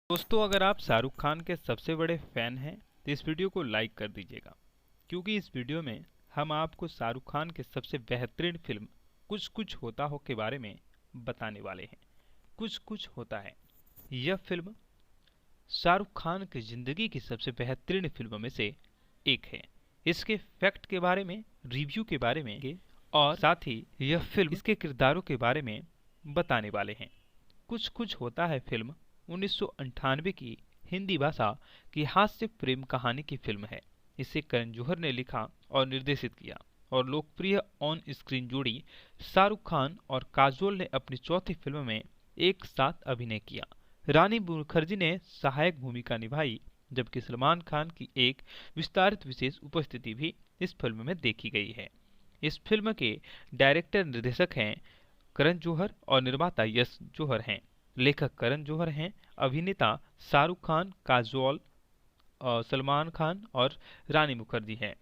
दोस्तों, अगर आप शाहरुख खान के सबसे बड़े फैन हैं तो इस वीडियो को लाइक कर दीजिएगा, क्योंकि इस वीडियो में हम आपको शाहरुख खान के सबसे बेहतरीन फिल्म कुछ कुछ होता हो के बारे में बताने वाले हैं। कुछ कुछ होता है यह फिल्म शाहरुख खान की जिंदगी की सबसे बेहतरीन फिल्मों में से एक है। इसके फैक्ट के बारे में, रिव्यू के बारे में और साथ ही यह फिल्म इसके किरदारों के बारे में बताने वाले हैं। कुछ कुछ होता है फिल्म 1998 की हिंदी भाषा की हास्य प्रेम कहानी की फिल्म है। इसे करण जौहर ने लिखा और निर्देशित किया और लोकप्रिय ऑन स्क्रीन जोड़ी शाहरुख खान और काजोल ने अपनी चौथी फिल्म में एक साथ अभिनय किया। रानी मुखर्जी ने सहायक भूमिका निभाई, जबकि सलमान खान की एक विस्तारित विशेष उपस्थिति भी इस फिल्म में देखी गई है। इस फिल्म के डायरेक्टर निर्देशक हैं करण जौहर और निर्माता यश जौहर हैं। लेखक करण जौहर हैं, अभिनेता शाहरुख खान, काजोल, सलमान खान और रानी मुखर्जी हैं।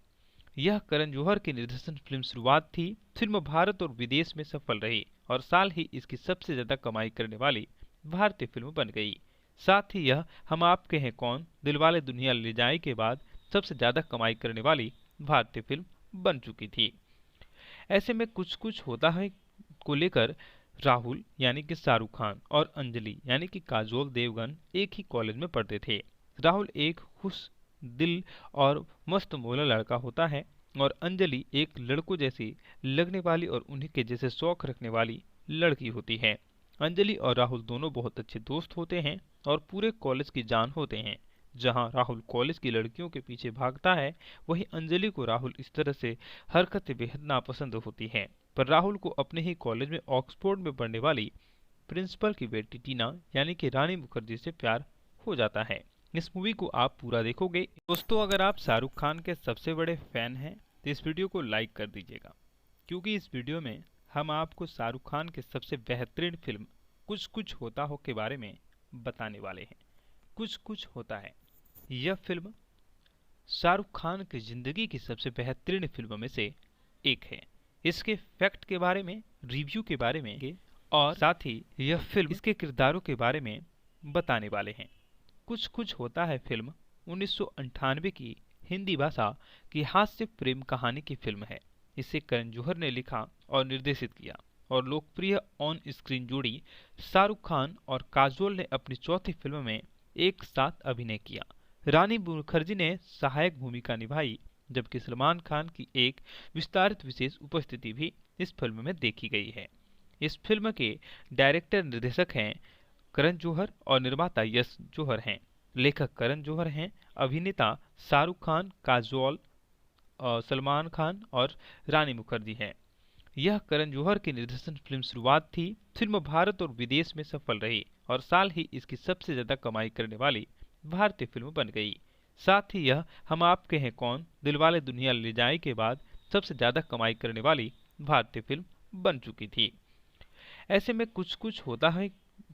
यह करण जौहर की निर्देशन फिल्म शुरुआत थी। फिल्म भारत और विदेश में सफल रही और साल ही इसकी सबसे ज्यादा कमाई करने वाली भारतीय फिल्म बन गई। साथ ही यह हम आपके हैं कौन, दिलवाले दुल्हनिया ले जाए के बाद सबसे ज्यादा कमाई करने वाली भारतीय फिल्म बन चुकी थी। ऐसे में कुछ कुछ होता है को लेकर राहुल यानी कि शाहरुख खान और अंजलि यानी कि काजोल देवगन एक ही कॉलेज में पढ़ते थे। राहुल एक खुश दिल और मस्त मौला लड़का होता है और अंजलि एक लड़कों जैसी लगने वाली और उन्हीं के जैसे शौक रखने वाली लड़की होती है। अंजलि और राहुल दोनों बहुत अच्छे दोस्त होते हैं और पूरे कॉलेज की जान होते हैं। जहां राहुल कॉलेज की लड़कियों के पीछे भागता है, वहीं अंजलि को राहुल इस तरह से हरकतें बेहद नापसंद होती हैं। पर राहुल को अपने ही कॉलेज में ऑक्सफोर्ड में पढ़ने वाली प्रिंसिपल की बेटी टीना यानी कि रानी मुखर्जी से प्यार हो जाता है। इस मूवी को आप पूरा देखोगे। दोस्तों, अगर आप शाहरुख खान के सबसे बड़े फैन हैं तो इस वीडियो को लाइक कर दीजिएगा, क्योंकि इस वीडियो में हम आपको शाहरुख खान के सबसे बेहतरीन फिल्म कुछ कुछ होता हो के बारे में बताने वाले हैं। कुछ कुछ होता है यह फिल्म शाहरुख खान की जिंदगी की सबसे बेहतरीन फिल्मों में से एक है। इसके फैक्ट के बारे में, रिव्यू के बारे में और साथ ही यह फिल्म इसके किरदारों के बारे में बताने वाले हैं। कुछ कुछ होता है फिल्म 1998 की हिंदी भाषा की हास्य प्रेम कहानी की फिल्म है। इसे करण जौहर ने लिखा और निर्देशित किया और लोकप्रिय ऑन स्क्रीन जोड़ी शाहरुख खान और काजोल ने अपनी चौथी फिल्म में एक साथ अभिनय किया। रानी मुखर्जी ने सहायक भूमिका निभाई, जबकि सलमान खान की एक विस्तारित विशेष उपस्थिति भी इस फिल्म में देखी गई है। इस फिल्म के डायरेक्टर निर्देशक हैं करण जौहर और निर्माता यश जौहर हैं। लेखक करण जौहर हैं, अभिनेता शाहरुख खान, काजोल, सलमान खान और रानी मुखर्जी हैं। यह करण जौहर की निर्देशन फिल्म शुरुआत थी। फिल्म भारत और विदेश में सफल रही और साल ही इसकी सबसे ज्यादा कमाई करने वाली भारतीय फिल्म बन गई। साथ ही यह हम आपके हैं कौन, दिलवाले दुल्हनिया ले जाए के बाद सबसे ज्यादा कमाई करने वाली भारतीय फिल्म बन चुकी थी। ऐसे में कुछ कुछ होता है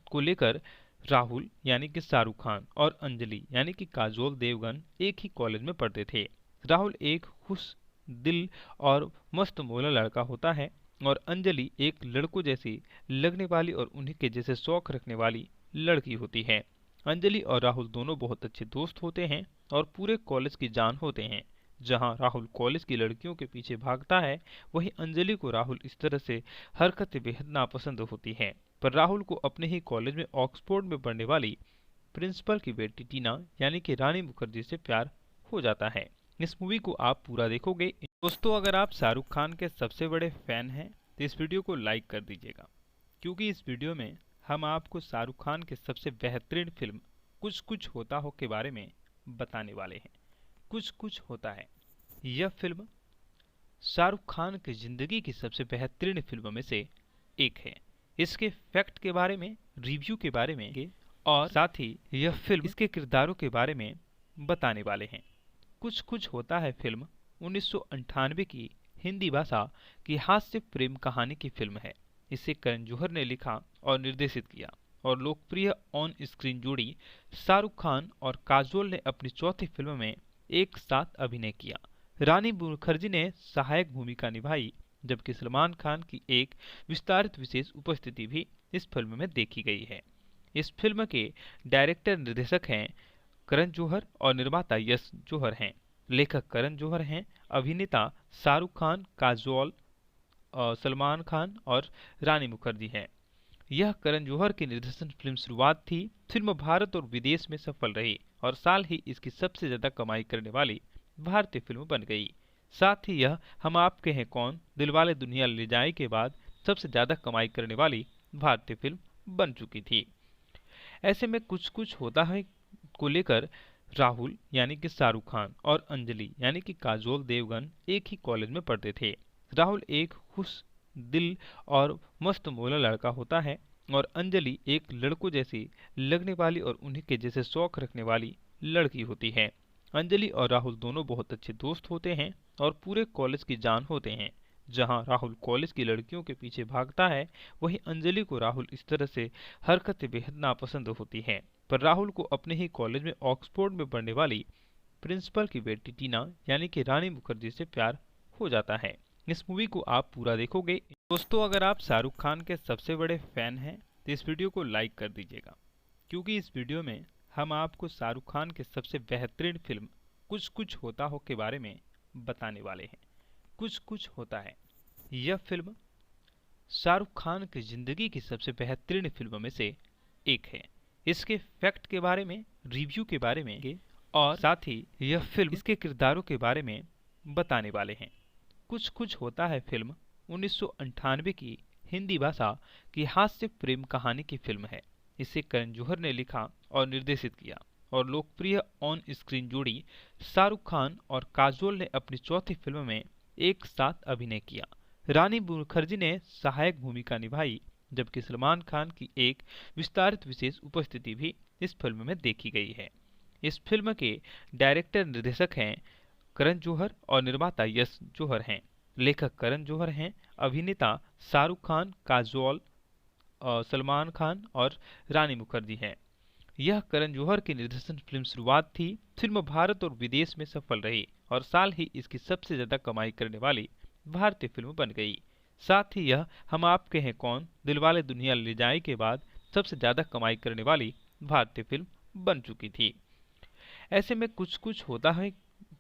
को लेकर राहुल यानी कि शाहरुख खान और अंजलि यानी कि काजोल देवगन एक ही कॉलेज में पढ़ते थे। राहुल एक खुश दिल और मस्त मौला लड़का होता है और अंजलि एक लड़कों जैसी लगने वाली और उन्हीं के जैसे शौक रखने वाली लड़की होती है। अंजलि और राहुल दोनों बहुत अच्छे दोस्त होते हैं और पूरे कॉलेज की जान होते हैं। जहां राहुल कॉलेज की लड़कियों के पीछे भागता है, वहीं अंजलि को राहुल इस तरह से हरकतें बेहद नापसंद होती हैं। पर राहुल को अपने ही कॉलेज में ऑक्सफोर्ड में पढ़ने वाली प्रिंसिपल की बेटी टीना यानी कि रानी मुखर्जी से प्यार हो जाता है। इस मूवी को आप पूरा देखोगे। दोस्तों, अगर आप शाहरुख खान के सबसे बड़े फैन हैं तो इस वीडियो को लाइक कर दीजिएगा, क्योंकि इस वीडियो में हम आपको शाहरुख खान के सबसे बेहतरीन फिल्म कुछ कुछ होता हो के बारे में बताने वाले हैं। कुछ कुछ होता है यह फिल्म शाहरुख खान की जिंदगी की सबसे बेहतरीन फिल्मों में से एक है। इसके फैक्ट के बारे में, रिव्यू के बारे में और साथ ही यह फिल्म इसके किरदारों के बारे में बताने वाले हैं। कुछ कुछ होता है फिल्म 1998 की हिंदी भाषा की हास्य प्रेम कहानी की फिल्म है। इसे करण जौहर ने लिखा और निर्देशित किया और लोकप्रिय ऑन स्क्रीन जोड़ी शाहरुख खान और काजोल ने अपनी चौथी फिल्म में एक साथ अभिनय किया। रानी मुखर्जी ने सहायक भूमिका निभाई, जबकि सलमान खान की एक विस्तारित विशेष उपस्थिति भी इस फिल्म में देखी गई है। इस फिल्म के डायरेक्टर निर्देशक हैं करण जौहर और निर्माता यश जौहर हैं। लेखक करण जौहर हैं। अभिनेता शाहरुख खान, काजोल, सलमान खान और रानी मुखर्जी हैं। यह करण जौहर की निर्देशन फिल्म शुरुआत थी। फिल्म भारत और विदेश में सफल रही और साल ही इसकी सबसे ज्यादा कमाई करने वाली भारतीय फिल्म बन गई। साथ ही यह हम आपके हैं कौन, दिलवाले दुल्हनिया ले जाए के बाद सबसे ज्यादा कमाई करने वाली भारतीय फिल्म बन चुकी थी। ऐसे में कुछ कुछ होता है को लेकर राहुल यानी कि शाहरुख खान और अंजलि यानी कि काजोल देवगन एक ही कॉलेज में पढ़ते थे। राहुल एक खुश दिल और मस्त मौला लड़का होता है और अंजलि एक लड़कों जैसी लगने वाली और उन्हीं के जैसे शौक रखने वाली लड़की होती है। अंजलि और राहुल दोनों बहुत अच्छे दोस्त होते हैं और पूरे कॉलेज की जान होते हैं। जहां राहुल कॉलेज की लड़कियों के पीछे भागता है, वहीं अंजलि को राहुल इस तरह से हरकतें बेहद नापसंद होती हैं। पर राहुल को अपने ही कॉलेज में ऑक्सफोर्ड में पढ़ने वाली प्रिंसिपल की बेटी टीना यानी कि रानी मुखर्जी से प्यार हो जाता है। इस मूवी को आप पूरा देखोगे। दोस्तों, अगर आप शाहरुख खान के सबसे बड़े फैन हैं तो इस वीडियो को लाइक कर दीजिएगा, क्योंकि इस वीडियो में हम आपको शाहरुख खान के सबसे बेहतरीन फिल्म कुछ कुछ होता हो के बारे में बताने वाले हैं। कुछ कुछ होता है यह फिल्म शाहरुख खान की जिंदगी की सबसे बेहतरीन फिल्मों में से एक है। इसके फैक्ट के बारे में, रिव्यू के बारे में और साथ ही यह फिल्म इसके किरदारों के बारे में बताने वाले हैं। कुछ कुछ होता है फिल्म 1998 की हिंदी भाषा की हास्य प्रेम कहानी की फिल्म है। इसे करण जौहर ने लिखा और निर्देशित किया और लोकप्रिय ऑन स्क्रीन जोड़ी शाहरुख खान और काजोल ने अपनी चौथी फिल्म में एक साथ अभिनय किया। रानी मुखर्जी ने सहायक भूमिका निभाई, जबकि सलमान खान की एक विस्तारित विशेष उपस्थिति भी इस फिल्म में देखी गई है। इस फिल्म के डायरेक्टर निर्देशक हैं करण जौहर और निर्माता यश जौहर हैं। लेखक करण जौहर हैं। अभिनेता शाहरुख खान, काजोल, सलमान खान और रानी मुखर्जी हैं। यह करण जौहर की निर्देशन फिल्म शुरुआत थी। फिल्म भारत और विदेश में सफल रही और साल ही इसकी सबसे ज्यादा कमाई करने वाली भारतीय फिल्म बन गई। साथ ही यह हम आपके हैं कौन, दिलवाले दुल्हनिया ले जाए के बाद सबसे ज्यादा कमाई करने वाली भारतीय फिल्म बन चुकी थी। ऐसे में कुछ कुछ होता है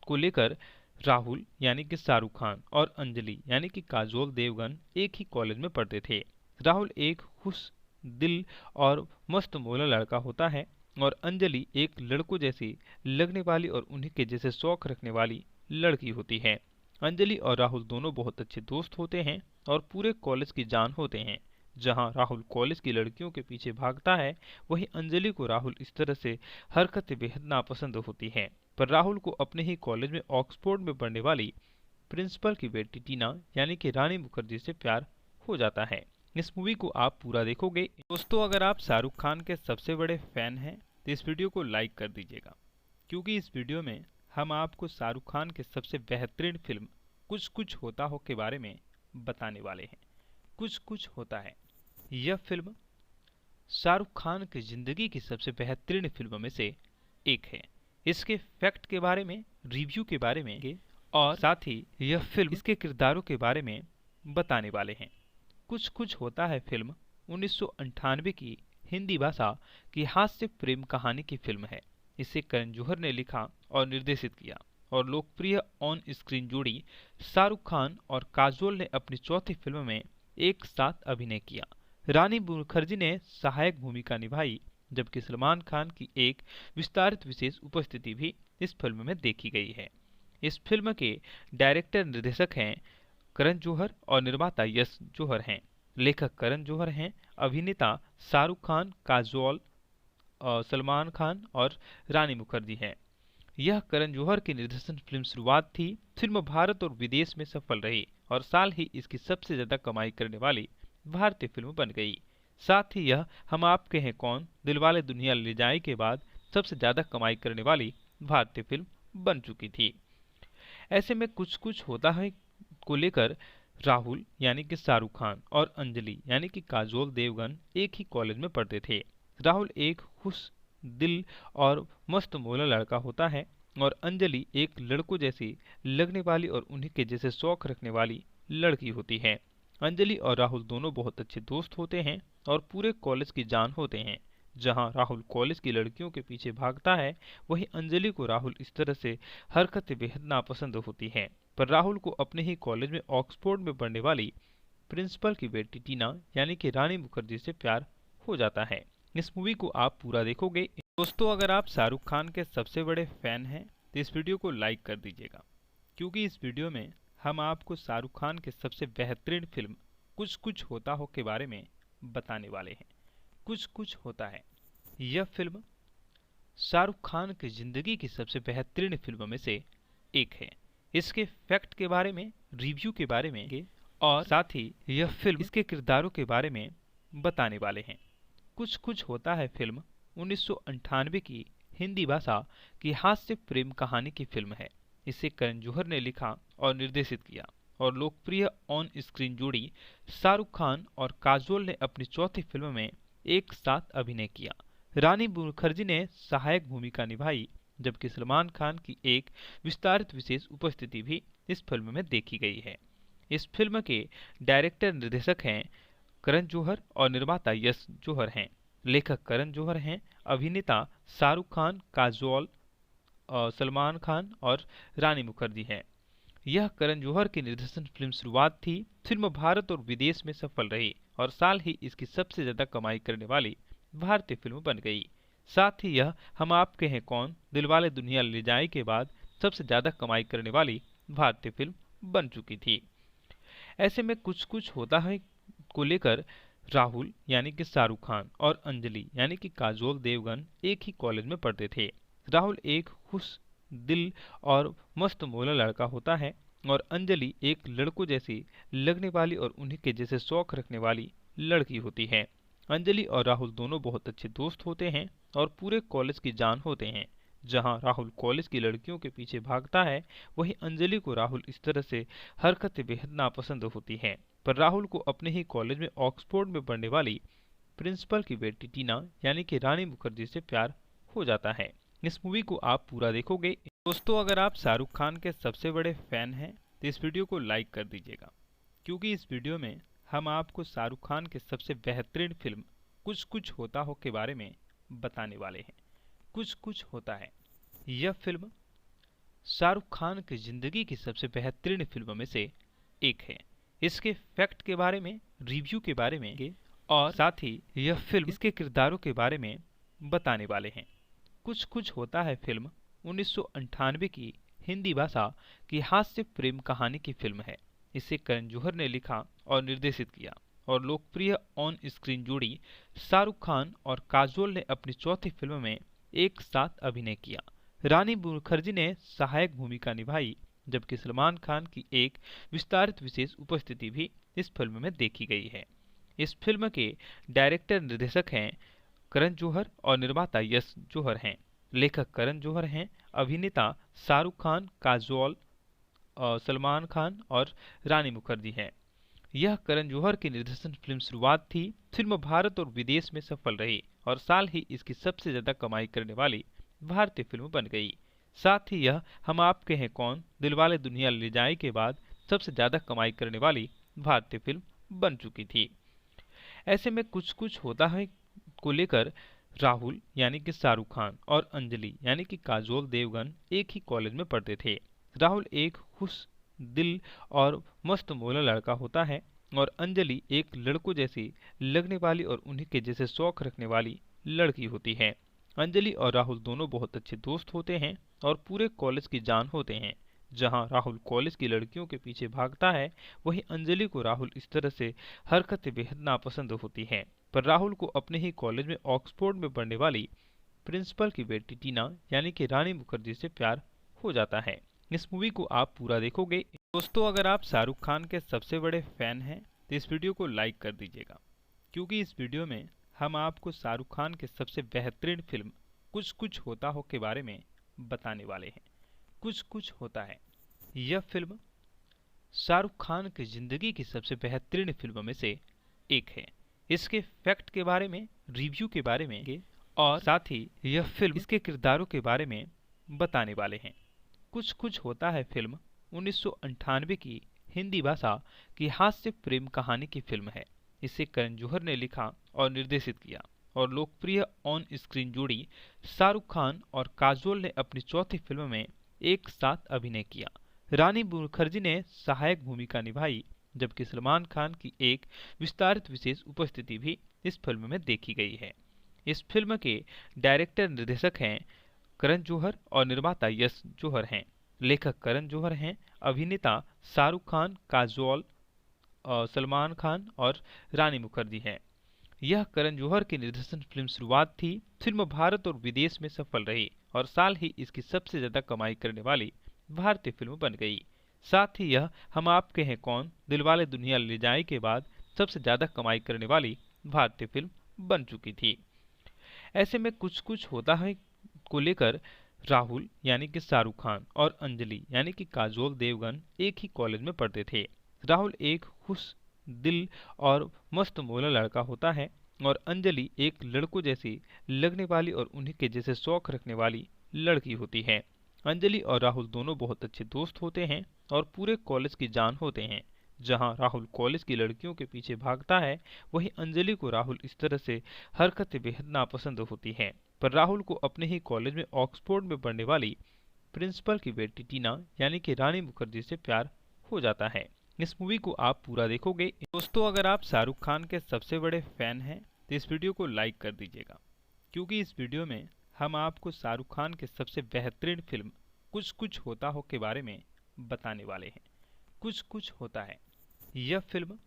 को लेकर राहुल यानी कि शाहरुख खान और अंजलि यानी कि काजोल देवगन एक ही कॉलेज में पढ़ते थे। राहुल एक खुश दिल और मस्त मौला लड़का होता है और अंजलि एक लड़कों जैसी लगने वाली और उन्हीं के जैसे शौक रखने वाली लड़की होती है। अंजलि और राहुल दोनों बहुत अच्छे दोस्त होते हैं और पूरे कॉलेज की जान होते हैं। जहां राहुल कॉलेज की लड़कियों के पीछे भागता है, वहीं अंजलि को राहुल इस तरह से हरकतें बेहद नापसंद होती हैं। पर राहुल को अपने ही कॉलेज में ऑक्सफोर्ड में पढ़ने वाली प्रिंसिपल की बेटी टीना यानी कि रानी मुखर्जी से प्यार हो जाता है। इस मूवी को आप पूरा देखोगे। दोस्तों, अगर आप शाहरुख खान के सबसे बड़े फैन हैं तो इस वीडियो को लाइक कर दीजिएगा, क्योंकि इस वीडियो में हम आपको शाहरुख खान के सबसे बेहतरीन फिल्म कुछ कुछ होता हो के बारे में बताने वाले हैं। कुछ कुछ होता है यह फिल्म शाहरुख खान की जिंदगी की सबसे बेहतरीन फिल्मों में से एक है। इसके फैक्ट के बारे में, रिव्यू के बारे में और साथ ही यह फिल्म इसके किरदारों के बारे में बताने वाले हैं। कुछ कुछ होता है फिल्म 1998 की हिंदी भाषा की हास्य प्रेम कहानी की फिल्म है। इसे करण जौहर ने लिखा और निर्देशित किया और लोकप्रिय ऑन स्क्रीन जोड़ी शाहरुख खान और काजोल ने अपनी चौथी फिल्म में एक साथ अभिनय किया। रानी मुखर्जी ने सहायक भूमिका निभाई, जबकि सलमान खान की एक विस्तारित विशेष उपस्थिति भी इस फिल्म में देखी गई है। इस फिल्म के डायरेक्टर निर्देशक हैं करण जौहर और निर्माता यश जौहर हैं। लेखक करण जौहर हैं। अभिनेता शाहरुख खान, काजोल, सलमान खान और रानी मुखर्जी हैं। यह करण जौहर की निर्देशन फिल्म शुरुआत थी। फिल्म भारत और विदेश में सफल रही और साल ही इसकी सबसे ज्यादा कमाई करने वाली भारतीय फिल्म बन गई। साथ ही यह हम आपके हैं कौन, दिलवाले दुल्हनिया ले जाए के बाद सबसे ज्यादा कमाई करने वाली भारतीय फिल्म बन चुकी थी। ऐसे में कुछ कुछ होता है को लेकर राहुल यानी कि शाहरुख खान और अंजलि यानी कि काजोल देवगन एक ही कॉलेज में पढ़ते थे। राहुल एक खुश दिल और मस्त मौला लड़का होता है और अंजलि एक लड़कों जैसी लगने वाली और उन्हीं के जैसे शौक रखने वाली लड़की होती है। अंजलि और राहुल दोनों बहुत अच्छे दोस्त होते हैं और पूरे कॉलेज की जान होते हैं। जहां राहुल कॉलेज की लड़कियों के पीछे भागता है, वहीं अंजलि को राहुल इस तरह से हरकतें बेहद नापसंद होती हैं। पर राहुल को अपने ही कॉलेज में ऑक्सफोर्ड में पढ़ने वाली प्रिंसिपल की बेटी टीना यानी कि रानी मुखर्जी से प्यार हो जाता है। इस मूवी को आप पूरा देखोगे। दोस्तों, अगर आप शाहरुख खान के सबसे बड़े फैन हैं तो इस वीडियो को लाइक कर दीजिएगा, क्योंकि इस वीडियो में हम आपको शाहरुख खान के सबसे बेहतरीन फिल्म कुछ कुछ होता हो के बारे में बताने वाले हैं। कुछ कुछ होता है यह फिल्म शाहरुख खान की जिंदगी की सबसे बेहतरीन फिल्मों में से एक है। इसके फैक्ट के बारे में, रिव्यू के बारे में और साथ ही यह फिल्म इसके किरदारों के बारे में बताने वाले हैं। कुछ कुछ होता है फिल्म 1998 की हिंदी भाषा की हास्य प्रेम कहानी की फिल्म है। इसे करण जौहर ने लिखा और निर्देशित किया और लोकप्रिय ऑन स्क्रीन जोड़ी शाहरुख खान और काजोल ने अपनी चौथी फिल्म में एक साथ अभिनय किया। रानी मुखर्जी ने सहायक भूमिका निभाई, जबकि सलमान खान की एक विस्तारित विशेष उपस्थिति भी इस फिल्म में देखी गई है। इस फिल्म के डायरेक्टर निर्देशक हैं करण जौहर और निर्माता यश जौहर हैं। लेखक करण जौहर हैं, अभिनेता शाहरुख खान, काजोल, सलमान खान और रानी मुखर्जी हैं। यह करण जौहर की निर्देशन फिल्म शुरुआत थी। फिल्म भारत और विदेश में सफल रही और साल ही इसकी सबसे ज्यादा कमाई करने वाली भारतीय फिल्म बन गई। साथ ही यह हम आपके हैं कौन, दिलवाले दुल्हनिया ले जाए के बाद सबसे ज्यादा कमाई करने वाली भारतीय फिल्म बन चुकी थी। ऐसे में कुछ कुछ होता है को लेकर राहुल यानी कि शाहरुख खान और अंजलि यानी कि काजोल देवगन एक ही कॉलेज में पढ़ते थे। राहुल एक खुश दिल और मस्त मौला लड़का होता है और अंजलि एक लड़कों जैसी लगने वाली और उन्हीं के जैसे शौक रखने वाली लड़की होती है। अंजलि और राहुल दोनों बहुत अच्छे दोस्त होते हैं और पूरे कॉलेज की जान होते हैं। जहां राहुल कॉलेज की लड़कियों के पीछे भागता है, वहीं अंजलि को राहुल इस तरह से हरकतें बेहद नापसंद होती हैं। पर राहुल को अपने ही कॉलेज में ऑक्सफोर्ड में पढ़ने वाली प्रिंसिपल की बेटी टीना यानी कि रानी मुखर्जी से प्यार हो जाता है। इस मूवी को आप पूरा देखोगे। दोस्तों, अगर आप शाहरुख खान के सबसे बड़े फैन हैं तो इस वीडियो को लाइक कर दीजिएगा, क्योंकि इस वीडियो में हम आपको शाहरुख खान के सबसे बेहतरीन फिल्म कुछ कुछ होता हो के बारे में बताने वाले हैं। कुछ कुछ होता है यह फिल्म शाहरुख खान की जिंदगी की सबसे बेहतरीन फिल्मों में से एक है। इसके फैक्ट के बारे में, रिव्यू के बारे में और साथ ही यह फिल्म इसके किरदारों के बारे में बताने वाले हैं। कुछ कुछ होता है फिल्म 1998 की हिंदी भाषा की हास्य प्रेम कहानी की फिल्म है। इसे करण जौहर ने लिखा और निर्देशित किया और लोकप्रिय ऑन स्क्रीन जोड़ी शाहरुख खान और काजोल ने अपनी चौथी फिल्म में एक साथ अभिनय किया। रानी मुखर्जी ने सहायक भूमिका निभाई, जबकि सलमान खान की एक विस्तारित विशेष उपस्थिति भी इस फिल्म में देखी गई है। इस फिल्म के डायरेक्टर निर्देशक हैं करण जौहर और निर्माता यश जौहर हैं। लेखक करण जौहर हैं, अभिनेता शाहरुख खान, काजोल, सलमान खान और रानी मुखर्जी हैं। यह करण जौहर की निर्देशन फिल्म शुरुआत थी। फिल्म भारत और विदेश में सफल रही और साल ही इसकी सबसे ज्यादा कमाई करने वाली भारतीय फिल्म बन गई। साथ ही यह हम आपके हैं कौन, दिलवाले दुल्हनिया ले जाए के बाद सबसे ज्यादा कमाई करने वाली भारतीय फिल्म बन चुकी थी। ऐसे में कुछ कुछ होता है को लेकर राहुल यानी कि शाहरुख खान और अंजलि यानी कि काजोल देवगन एक ही कॉलेज में पढ़ते थे। राहुल एक खुश दिल और मस्त मौला लड़का होता है और अंजलि एक लड़कों जैसी लगने वाली और उन्हीं के जैसे शौक रखने वाली लड़की होती है। अंजलि और राहुल दोनों बहुत अच्छे दोस्त होते हैं और पूरे कॉलेज की जान होते हैं। जहां राहुल कॉलेज की लड़कियों के पीछे भागता है, वहीं अंजलि को राहुल इस तरह से हरकतें बेहद नापसंद होती हैं। पर राहुल को अपने ही कॉलेज में ऑक्सफोर्ड में पढ़ने वाली प्रिंसिपल की बेटी टीना यानी कि रानी मुखर्जी से प्यार हो जाता है। इस मूवी को आप पूरा देखोगे। दोस्तों, अगर आप शाहरुख खान के सबसे बड़े फैन हैं तो इस वीडियो को लाइक कर दीजिएगा, क्योंकि इस वीडियो में हम आपको शाहरुख खान के सबसे बेहतरीन फिल्म कुछ कुछ होता हो के बारे में बताने वाले हैं। कुछ कुछ होता है यह फिल्म शाहरुख खान की जिंदगी की सबसे बेहतरीन फिल्मों में से एक है। इसके फैक्ट के बारे में, रिव्यू के बारे में और साथ ही यह फिल्म इसके किरदारों के बारे में बताने वाले हैं। कुछ कुछ होता है फिल्म 1998 की हिंदी भाषा की हास्य प्रेम कहानी की फिल्म है। इसे करण जौहर ने लिखा और निर्देशित किया और लोकप्रिय ऑन स्क्रीन जोड़ी शाहरुख खान और काजोल ने अपनी चौथी फिल्म में एक साथ अभिनय किया। रानी मुखर्जी ने सहायक भूमिका निभाई, जबकि सलमान खान की एक विस्तारित विशेष उपस्थिति भी इस फिल्म में देखी गई है। इस फिल्म के डायरेक्टर निर्देशक हैं करण जौहर और निर्माता यश जौहर हैं। लेखक करण जौहर हैं, अभिनेता शाहरुख खान, काजोल, सलमान खान और रानी मुखर्जी हैं। यह करण जौहर की निर्देशन फिल्म शुरुआत थी। फिल्म भारत और विदेश में सफल रही और साल ही इसकी सबसे ज्यादा कमाई करने वाली भारतीय फिल्म बन गई। साथ ही यह हम आपके हैं कौन, दिलवाले दुल्हनिया ले जाए के बाद सबसे ज्यादा कमाई करने वाली भारतीय फिल्म बन चुकी थी। ऐसे में कुछ कुछ होता है को लेकर राहुल यानी कि शाहरुख खान और अंजलि यानी कि काजोल देवगन एक ही कॉलेज में पढ़ते थे। राहुल एक खुश दिल और मस्त मौला लड़का होता है और अंजलि एक लड़कों जैसी लगने वाली और उन्हीं के जैसे शौक रखने वाली लड़की होती है। अंजलि और राहुल दोनों बहुत अच्छे दोस्त होते हैं और पूरे कॉलेज की जान होते हैं। जहां राहुल कॉलेज की लड़कियों के पीछे भागता है, वहीं अंजलि को राहुल इस तरह से हरकतें बेहद नापसंद होती हैं। पर राहुल को अपने ही कॉलेज में ऑक्सफोर्ड में पढ़ने वाली प्रिंसिपल की बेटी टीना यानी कि रानी मुखर्जी से प्यार हो जाता है। इस मूवी को आप पूरा देखोगे। दोस्तों, अगर आप शाहरुख खान के सबसे बड़े फैन हैं तो इस वीडियो को लाइक कर दीजिएगा, क्योंकि इस वीडियो में हम आपको शाहरुख खान के सबसे बेहतरीन फिल्म कुछ कुछ होता हो के बारे में बताने वाले हैं। कुछ कुछ होता है यह फिल्म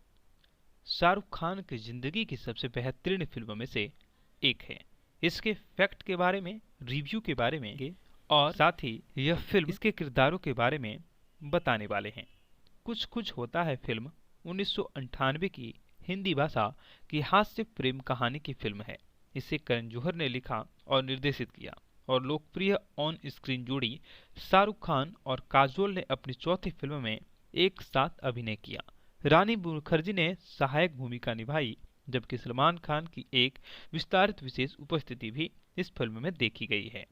शाहरुख खान की जिंदगी की सबसे बेहतरीन फिल्मों में से एक है। इसके फैक्ट के बारे में, रिव्यू के बारे में और साथ ही यह फिल्म इसके किरदारों के बारे में बताने वाले हैं। कुछ कुछ होता है फिल्म 1998 की हिंदी भाषा की हास्य प्रेम कहानी की फिल्म है। इसे करण जौहर ने लिखा और निर्देशित किया और लोकप्रिय ऑन स्क्रीन जोड़ी शाहरुख खान और काजोल ने अपनी चौथी फिल्म में एक साथ अभिनय किया। रानी मुखर्जी ने सहायक भूमिका निभाई, जबकि सलमान खान की एक विस्तारित विशेष उपस्थिति भी इस फिल्म में देखी गई है।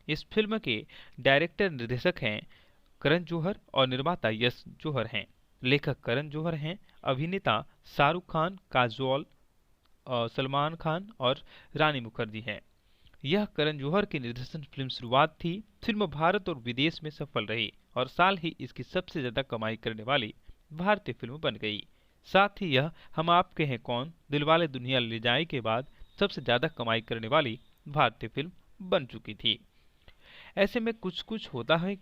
इस फिल्म के डायरेक्टर निर्देशक हैं करण जौहर और निर्माता यश जौहर हैं। लेखक करण जौहर हैं, अभिनेता शाहरुख खान, काजोल, सलमान खान और रानी मुखर्जी हैं। यह करण जौहर की निर्देशन फिल्म शुरुआत थी। फिल्म भारत और विदेश में सफल रही और साल ही इसकी सबसे ज्यादा कमाई करने वाली भारतीय फिल्म बन गई। साथ ही यह हम आपके हैं कौन, दिलवाले दुल्हनिया ले जाए के बाद सबसे ज्यादा कमाई करने वाली भारतीय फिल्म बन चुकी थी। ऐसे में कुछ कुछ होता है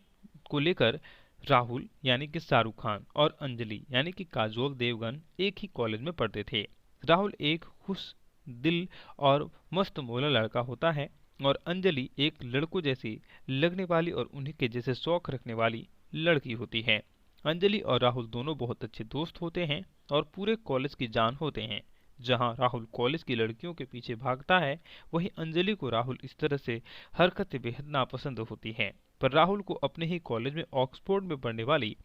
को लेकर राहुल यानी कि शाहरुख खान और अंजलि यानी कि काजोल देवगन एक ही कॉलेज में पढ़ते थे। राहुल एक खुश दिल और मस्त मौला लड़का होता है और अंजलि एक लड़कों जैसी लगने वाली और उन्हीं के जैसे शौक रखने वाली लड़की होती है। अंजलि और राहुल दोनों बहुत अच्छे दोस्त होते हैं और पूरे कॉलेज की जान होते हैं। जहां राहुल कॉलेज की लड़कियों के पीछे भागता है, वहीं अंजलि को राहुल इस तरह से हरकतें बेहद नापसंद होती हैं। पर राहुल को अपने ही कॉलेज में ऑक्सफोर्ड में पढ़ने वाली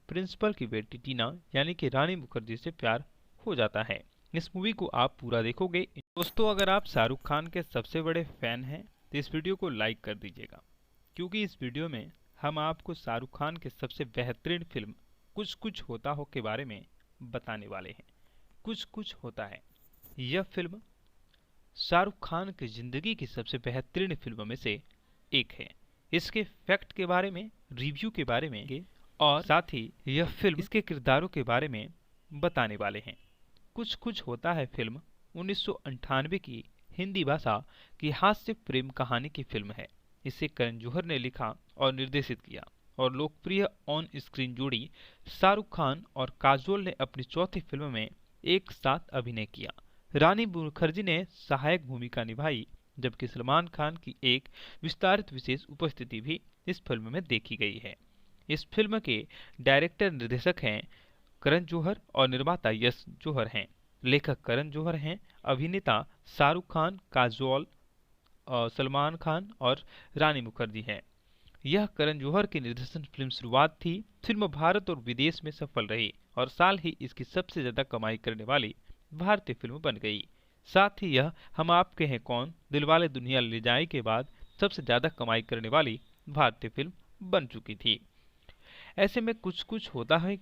प्रिंसिपल की बेटी टीना यानी कि रानी मुखर्जी से प्यार हो जाता है। इस मूवी को आप पूरा देखोगे। दोस्तों, अगर आप शाहरुख खान के सबसे बड़े फैन हैं तो इस वीडियो को लाइक कर दीजिएगा, क्योंकि इस वीडियो में हम आपको शाहरुख खान के सबसे बेहतरीन फिल्म कुछ कुछ होता हो के बारे में बताने वाले हैं। कुछ कुछ होता है यह फिल्म शाहरुख खान की जिंदगी की सबसे बेहतरीन फिल्मों में से एक है। इसके फैक्ट के बारे में, रिव्यू के बारे में और साथ ही यह फिल्म इसके किरदारों के बारे में बताने वाले हैं। कुछ कुछ होता है फिल्म 1998 की हिंदी भाषा की हास्य प्रेम कहानी की फिल्म है। इसे करण जौहर ने लिखा और निर्देशित किया और लोकप्रिय ऑन स्क्रीन जोड़ी शाहरुख खान और काजोल ने अपनी चौथी फिल्म में एक साथ अभिनय किया। रानी मुखर्जी ने सहायक भूमिका निभाई, जबकि सलमान खान की एक विस्तारित विशेष उपस्थिति भी इस फिल्म में देखी गई है। इस फिल्म के डायरेक्टर निर्देशक हैं करण जौहर और निर्माता यश जौहर हैं। लेखक करण जौहर हैं, अभिनेता शाहरुख खान, काजोल, सलमान खान और रानी मुखर्जी हैं। यह करण जौहर की निर्देशन फिल्म शुरुआत थी। फिल्म भारत और विदेश में सफल रही और साल ही इसकी सबसे ज्यादा कमाई करने वाली भारतीय फिल्म बन गई। साथ ही यह हम आपके हैं कौन, दिलवाले दुल्हनिया ले जाए के बाद सबसे ज्यादा कमाई करने वाली भारतीय फिल्म बन चुकी थी। ऐसे में कुछ कुछ होता है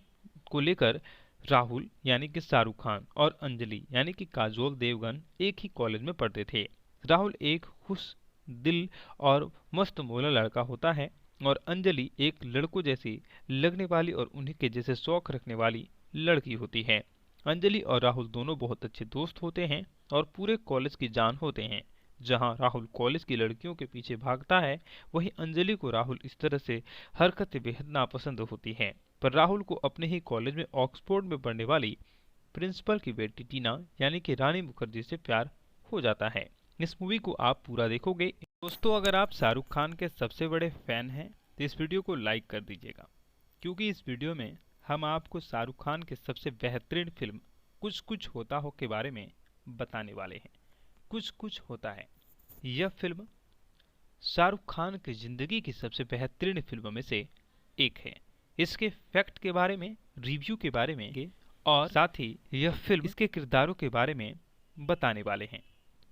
को लेकर राहुल यानी कि शाहरुख खान और अंजलि यानी कि काजोल देवगन एक ही कॉलेज में पढ़ते थे। राहुल एक खुश दिल और मस्त मौला लड़का होता है और अंजलि एक लड़कों जैसी लगने वाली और उन्हीं के जैसे शौक रखने वाली लड़की होती है। अंजलि और राहुल दोनों बहुत अच्छे दोस्त होते हैं और पूरे कॉलेज की जान होते हैं। जहां राहुल कॉलेज की लड़कियों के पीछे भागता है, वहीं अंजलि को राहुल इस तरह से हरकतें बेहद नापसंद होती हैं। पर राहुल को अपने ही कॉलेज में ऑक्सफोर्ड में पढ़ने वाली प्रिंसिपल की बेटी टीना यानी कि रानी मुखर्जी से प्यार हो जाता है। इस मूवी को आप पूरा देखोगे। दोस्तों, अगर आप शाहरुख खान के सबसे बड़े फैन हैं तो इस वीडियो को लाइक कर दीजिएगा, क्योंकि इस वीडियो में हम आपको शाहरुख खान के सबसे बेहतरीन फिल्म कुछ कुछ होता हो के बारे में बताने वाले हैं। कुछ कुछ होता है यह फिल्म शाहरुख खान की जिंदगी की सबसे बेहतरीन फिल्मों में से एक है। इसके फैक्ट के बारे में, रिव्यू के बारे में और साथ ही यह फिल्म इसके किरदारों के बारे में बताने वाले हैं।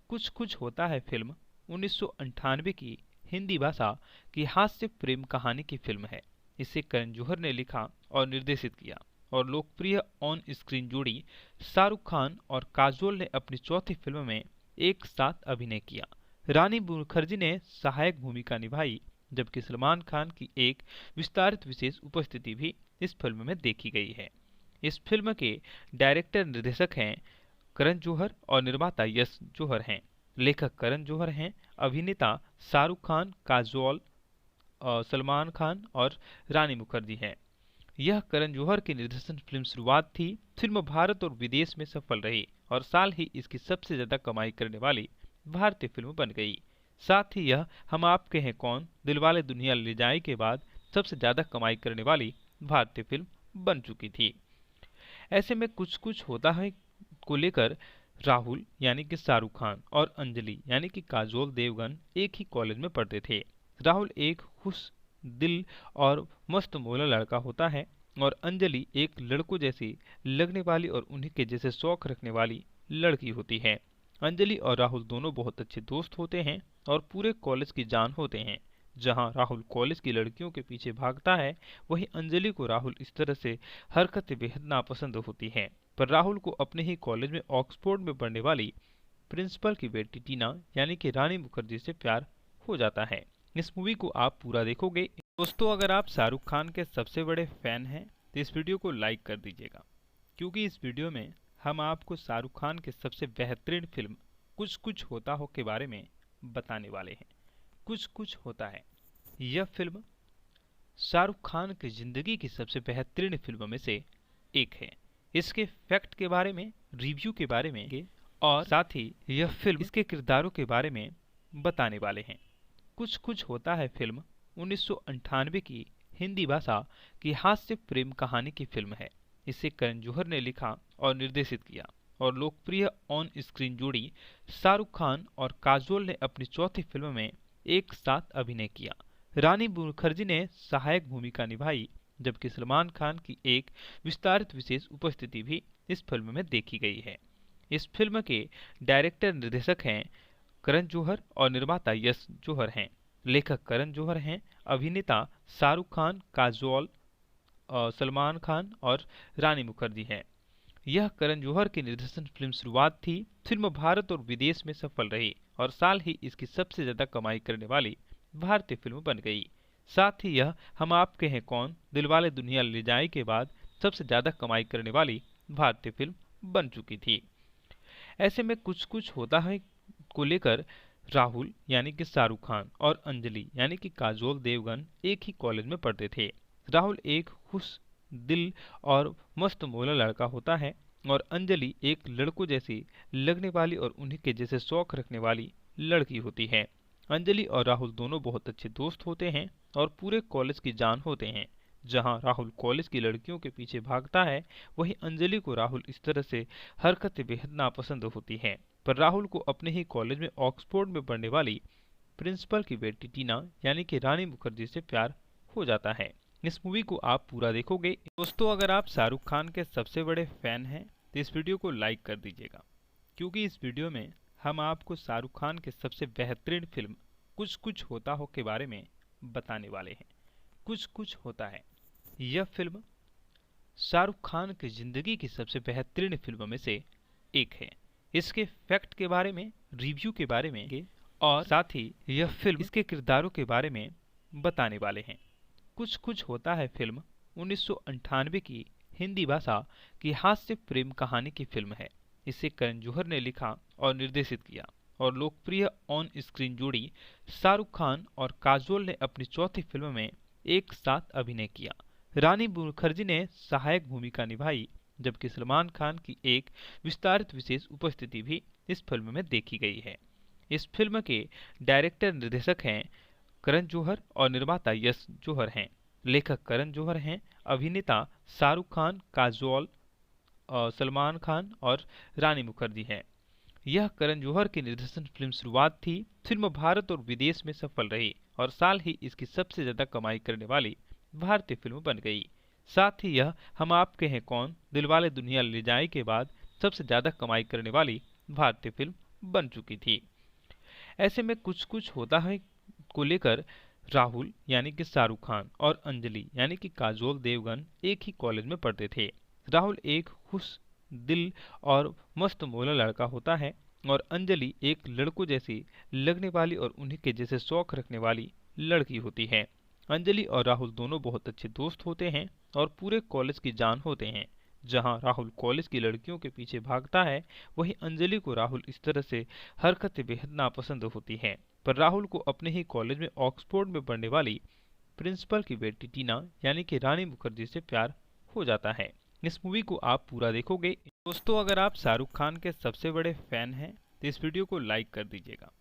कुछ कुछ होता है फिल्म 1998 की हिंदी भाषा की हास्य प्रेम कहानी की फिल्म है। इसे करण जौहर ने लिखा और निर्देशित किया और लोकप्रिय ऑन स्क्रीन जोड़ी शाहरुख खान और काजोल ने अपनी चौथी फिल्म में एक साथ अभिनय किया। रानी मुखर्जी ने सहायक भूमिका निभाई, जबकि सलमान खान की एक विस्तारित विशेष उपस्थिति भी इस फिल्म में देखी गई है। इस फिल्म के डायरेक्टर निर्देशक हैं करण जौहर और निर्माता यश जौहर हैं। लेखक करण जौहर हैं, अभिनेता शाहरुख खान, काजोल, सलमान खान और रानी मुखर्जी हैं। यह करण जौहर की निर्देशन फिल्म शुरुआत थी। फिल्म भारत और विदेश में सफल रही और साल ही इसकी सबसे ज्यादा कमाई करने वाली भारतीय फिल्म बन गई। साथ ही यह हम आपके हैं कौन, दिलवाले दुल्हनिया ले जाए के बाद सबसे ज्यादा कमाई करने वाली भारतीय फिल्म बन चुकी थी। ऐसे में कुछ कुछ होता है को लेकर राहुल यानी कि शाहरुख खान और अंजलि यानी कि काजोल देवगन एक ही कॉलेज में पढ़ते थे। राहुल एक खुश दिल और मस्त मौला लड़का होता है और अंजलि एक लड़कों जैसी लगने वाली और उन्हीं के जैसे शौक रखने वाली लड़की होती है। अंजलि और राहुल दोनों बहुत अच्छे दोस्त होते हैं और पूरे कॉलेज की जान होते हैं। जहां राहुल कॉलेज की लड़कियों के पीछे भागता है, वहीं अंजलि को राहुल इस तरह से हरकतें बेहद नापसंद होती हैं। पर राहुल को अपने ही कॉलेज में ऑक्सफोर्ड में पढ़ने वाली प्रिंसिपल की बेटी टीना यानी कि रानी मुखर्जी से प्यार हो जाता है। इस मूवी को आप पूरा देखोगे। दोस्तों, अगर आप शाहरुख खान के सबसे बड़े फैन हैं तो इस वीडियो को लाइक कर दीजिएगा, क्योंकि इस वीडियो में हम आपको शाहरुख खान के सबसे बेहतरीन फिल्म कुछ कुछ होता हो के बारे में बताने वाले हैं। कुछ कुछ होता है यह फिल्म शाहरुख खान की जिंदगी की सबसे बेहतरीन फिल्मों में से एक है। इसके फैक्ट के बारे में, रिव्यू के बारे में और साथ ही यह फिल्म इसके किरदारों के बारे में बताने वाले हैं। कुछ कुछ होता है फिल्म 1998 की हिंदी भाषा की हास्य प्रेम कहानी की फिल्म है। इसे करण जौहर ने लिखा और निर्देशित किया और लोकप्रिय ऑन स्क्रीन जोड़ी शाहरुख खान और काजोल ने अपनी चौथी फिल्म में एक साथ अभिनय किया। रानी मुखर्जी ने सहायक भूमिका निभाई, जबकि सलमान खान की एक विस्तारित विशेष उपस्थिति भी इस फिल्म में देखी गई है। इस फिल्म के डायरेक्टर निर्देशक हैं करण जौहर और निर्माता यश जौहर हैं। लेखक करण जौहर हैं, अभिनेता शाहरुख खान, काजोल, सलमान खान और रानी मुखर्जी हैं। यह करण जौहर की निर्देशन फिल्म शुरुआत थी। फिल्म भारत और विदेश में सफल रही और साल ही इसकी सबसे ज्यादा कमाई करने वाली भारतीय फिल्म बन गई। साथ ही यह हम आपके हैं कौन, दिलवाले दुल्हनिया ले जाए के बाद सबसे ज्यादा कमाई करने वाली भारतीय फिल्म बन चुकी थी। ऐसे में कुछ कुछ होता है को लेकर राहुल यानी कि शाहरुख खान और अंजलि यानी कि काजोल देवगन एक ही कॉलेज में पढ़ते थे। राहुल एक खुश दिल और मस्त मौला लड़का होता है और अंजलि एक लड़कों जैसी लगने वाली और उन्हीं के जैसे शौक रखने वाली लड़की होती है। अंजलि और राहुल दोनों बहुत अच्छे दोस्त होते हैं और पूरे कॉलेज की जान होते हैं। जहां राहुल कॉलेज की लड़कियों के पीछे भागता है, वहीं अंजलि को राहुल इस तरह से हरकतें बेहद नापसंद होती हैं। पर राहुल को अपने ही कॉलेज में ऑक्सफोर्ड में पढ़ने वाली प्रिंसिपल की बेटी टीना यानी कि रानी मुखर्जी से प्यार हो जाता है। इस मूवी को आप पूरा देखोगे। दोस्तों, अगर आप शाहरुख खान के सबसे बड़े फैन हैं तो इस वीडियो को लाइक कर दीजिएगा, क्योंकि इस वीडियो में हम आपको शाहरुख खान के सबसे बेहतरीन फिल्म कुछ कुछ होता हो के बारे में बताने वाले हैं। कुछ कुछ होता है यह फिल्म शाहरुख खान की जिंदगी की सबसे बेहतरीन फिल्मों में से एक है। इसके फैक्ट के बारे में, रिव्यू के बारे में और साथ ही यह फिल्म इसके किरदारों के बारे में बताने वाले हैं। कुछ कुछ होता है फिल्म 1998 की हिंदी भाषा की हास्य प्रेम कहानी की फिल्म है। इसे करण जौहर ने लिखा और निर्देशित किया और लोकप्रिय ऑन स्क्रीन जोड़ी शाहरुख खान और काजोल ने अपनी चौथी फिल्म में एक साथ अभिनय किया। रानी मुखर्जी ने सहायक भूमिका निभाई, जबकि सलमान खान की एक विस्तारित विशेष उपस्थिति भी इस फिल्म में देखी गई है। इस फिल्म के डायरेक्टर निर्देशक हैं करण जौहर और निर्माता यश जौहर हैं। लेखक करण जौहर हैं, अभिनेता शाहरुख खान, काजोल, सलमान खान और रानी मुखर्जी हैं। यह करण जौहर की निर्देशन फिल्म शुरुआत थी। फिल्म भारत और विदेश में सफल रही और साल ही इसकी सबसे ज्यादा कमाई करने वाली भारतीय फिल्म बन गई। साथ ही यह हम आपके हैं कौन, दिलवाले दुल्हनिया ले जाए के बाद सबसे ज्यादा कमाई करने वाली भारतीय फिल्म बन चुकी थी। ऐसे में कुछ कुछ होता है को लेकर राहुल यानी कि शाहरुख खान और अंजलि यानी कि काजोल देवगन एक ही कॉलेज में पढ़ते थे। राहुल एक खुश दिल और मस्त मौला लड़का होता है और अंजलि एक लड़कों जैसी लगने वाली और उन्हीं के जैसे शौक रखने वाली लड़की होती है। अंजलि और राहुल दोनों बहुत अच्छे दोस्त होते हैं और पूरे कॉलेज की जान होते हैं। जहां राहुल कॉलेज की लड़कियों के पीछे भागता है, वहीं अंजलि को राहुल इस तरह से हरकतें बेहद नापसंद होती हैं। पर राहुल को अपने ही कॉलेज में ऑक्सफोर्ड में पढ़ने वाली प्रिंसिपल की बेटी टीना यानी कि रानी मुखर्जी से प्यार हो जाता है। इस मूवी को आप पूरा देखोगे। दोस्तों, अगर आप शाहरुख खान के सबसे बड़े फैन हैं तो इस वीडियो को लाइक कर दीजिएगा,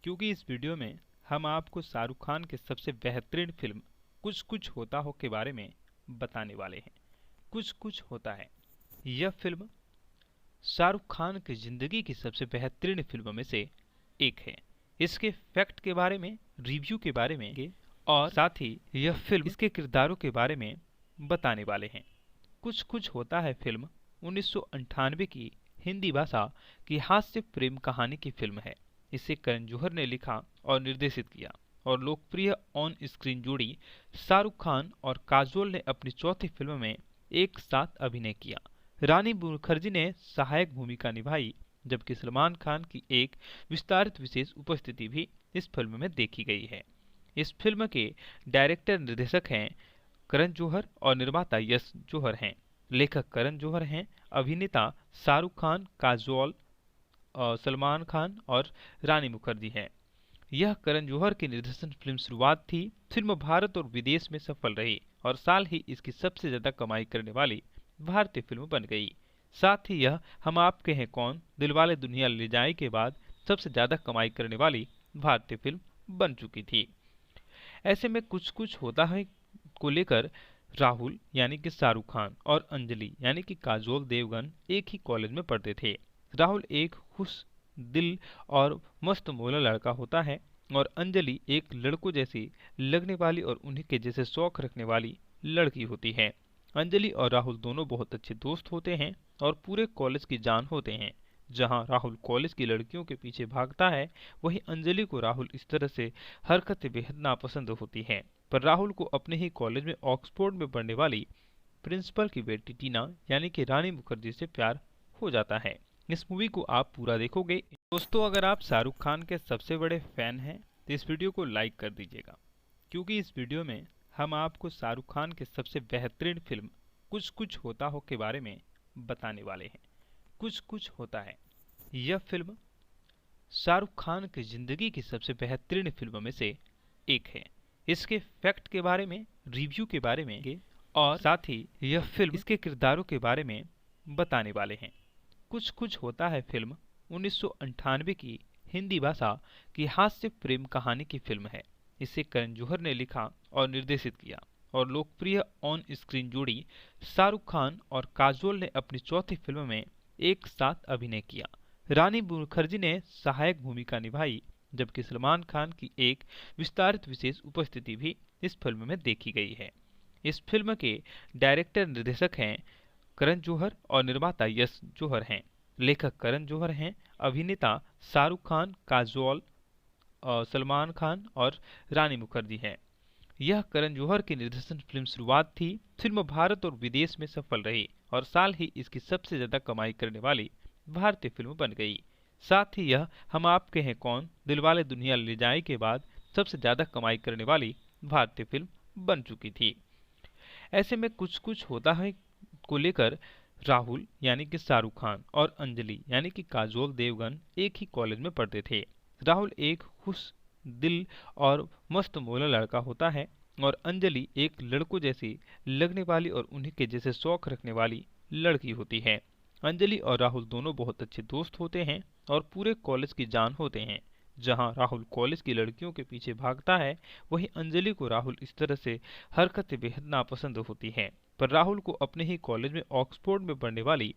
क्योंकि इस वीडियो में हम आपको शाहरुख खान के सबसे बेहतरीन फिल्म कुछ कुछ होता हो के बारे में बताने वाले हैं। कुछ कुछ होता है यह फिल्म शाहरुख खान की जिंदगी की सबसे बेहतरीन फिल्मों में से एक है। इसके फैक्ट के बारे में, रिव्यू के बारे में और साथ ही यह फिल्म इसके किरदारों के बारे में बताने वाले हैं। कुछ कुछ होता है फिल्म 1998 की हिंदी भाषा की हास्य प्रेम कहानी की फिल्म है। इसे करण जौहर ने लिखा और निर्देशित किया और लोकप्रिय ऑन स्क्रीन जोड़ी शाहरुख खान और काजोल ने अपनी चौथी फिल्म में एक साथ अभिनय किया। रानी मुखर्जी ने सहायक भूमिका निभाई, जबकि सलमान खान की एक विस्तारित विशेष उपस्थिति भी इस फिल्म में देखी गई है। इस फिल्म के डायरेक्टर निर्देशक हैं करण जौहर और निर्माता यश जौहर हैं। लेखक करण जौहर हैं, अभिनेता शाहरुख खान, काजोल, सलमान खान और रानी मुखर्जी हैं। यह करण जौहर की निर्देशन फिल्म शुरुआत थी। फिल्म भारत और विदेश में सफल रही और साल ही इसकी सबसे ज्यादा कमाई करने वाली भारतीय फिल्म बन गई। साथ ही यह हम आपके हैं कौन, दिलवाले दुल्हनिया ले जाए के बाद सबसे ज्यादा कमाई करने वाली भारतीय फिल्म बन चुकी थी। ऐसे में कुछ कुछ होता है को लेकर राहुल यानी कि शाहरुख खान और अंजलि यानी कि काजोल देवगन एक ही कॉलेज में पढ़ते थे। राहुल एक खुश दिल और मस्त मौला लड़का होता है और अंजलि एक लड़कों जैसी लगने वाली और उन्हीं के जैसे शौक रखने वाली लड़की होती है। अंजलि और राहुल दोनों बहुत अच्छे दोस्त होते हैं और पूरे कॉलेज की जान होते हैं। जहां राहुल कॉलेज की लड़कियों के पीछे भागता है, वहीं अंजलि को राहुल इस तरह से हरकतें बेहद नापसंद होती हैं। पर राहुल को अपने ही कॉलेज में ऑक्सफोर्ड में पढ़ने वाली प्रिंसिपल की बेटी टीना यानी कि रानी मुखर्जी से प्यार हो जाता है। इस मूवी को आप पूरा देखोगे। दोस्तों, अगर आप शाहरुख खान के सबसे बड़े फैन हैं तो इस वीडियो को लाइक कर दीजिएगा, क्योंकि इस वीडियो में हम आपको शाहरुख खान के सबसे बेहतरीन फिल्म कुछ कुछ होता हो के बारे में बताने वाले हैं। कुछ कुछ होता है यह फिल्म शाहरुख खान की जिंदगी की सबसे बेहतरीन फिल्मों में से एक है। इसके फैक्ट के बारे में, रिव्यू के बारे में और साथ ही यह फिल्म इसके किरदारों के बारे में बताने वाले हैं। कुछ कुछ होता है फिल्म 1998 की हिंदी भाषा की हास्य प्रेम कहानी की फिल्म है। इसे करण जौहर ने लिखा और निर्देशित किया और लोकप्रिय ऑन स्क्रीन जोड़ी शाहरुख खान और काजोल ने अपनी चौथी फिल्म में एक साथ अभिनय किया। रानी मुखर्जी ने सहायक भूमिका निभाई, जबकि सलमान खान की एक विस्तारित विशेष उपस्थिति भी इस फिल्म में देखी गई है। इस फिल्म के डायरेक्टर निर्देशक हैं करण जौहर और निर्माता यश जौहर हैं। लेखक करण जौहर हैं, अभिनेता शाहरुख खान, काजोल, सलमान खान और रानी मुखर्जी हैं। यह करण जौहर की निर्देशन फिल्म शुरुआत थी। फिल्म भारत और विदेश में सफल रही और साल ही इसकी सबसे ज्यादा कमाई करने वाली भारतीय फिल्म बन गई। साथ ही यह हम आपके हैं कौन, दिलवाले दुल्हनिया ले जाए के बाद सबसे ज्यादा कमाई करने वाली भारतीय फिल्म बन चुकी थी। ऐसे में कुछ कुछ होता है को लेकर राहुल यानी कि शाहरुख खान और अंजलि यानी कि काजोल देवगन एक ही कॉलेज में पढ़ते थे। राहुल एक खुश दिल और मस्त मौला लड़का होता है और अंजलि एक लड़कों जैसी लगने वाली और उन्हीं के जैसे शौक रखने वाली लड़की होती है। अंजलि और राहुल दोनों बहुत अच्छे दोस्त होते हैं और पूरे कॉलेज की जान होते हैं। जहां राहुल कॉलेज की लड़कियों के पीछे भागता है, वहीं अंजलि को राहुल इस तरह से हरकतें बेहद नापसंद होती हैं। पर राहुल को अपने ही कॉलेज में ऑक्सफोर्ड में पढ़ने वाली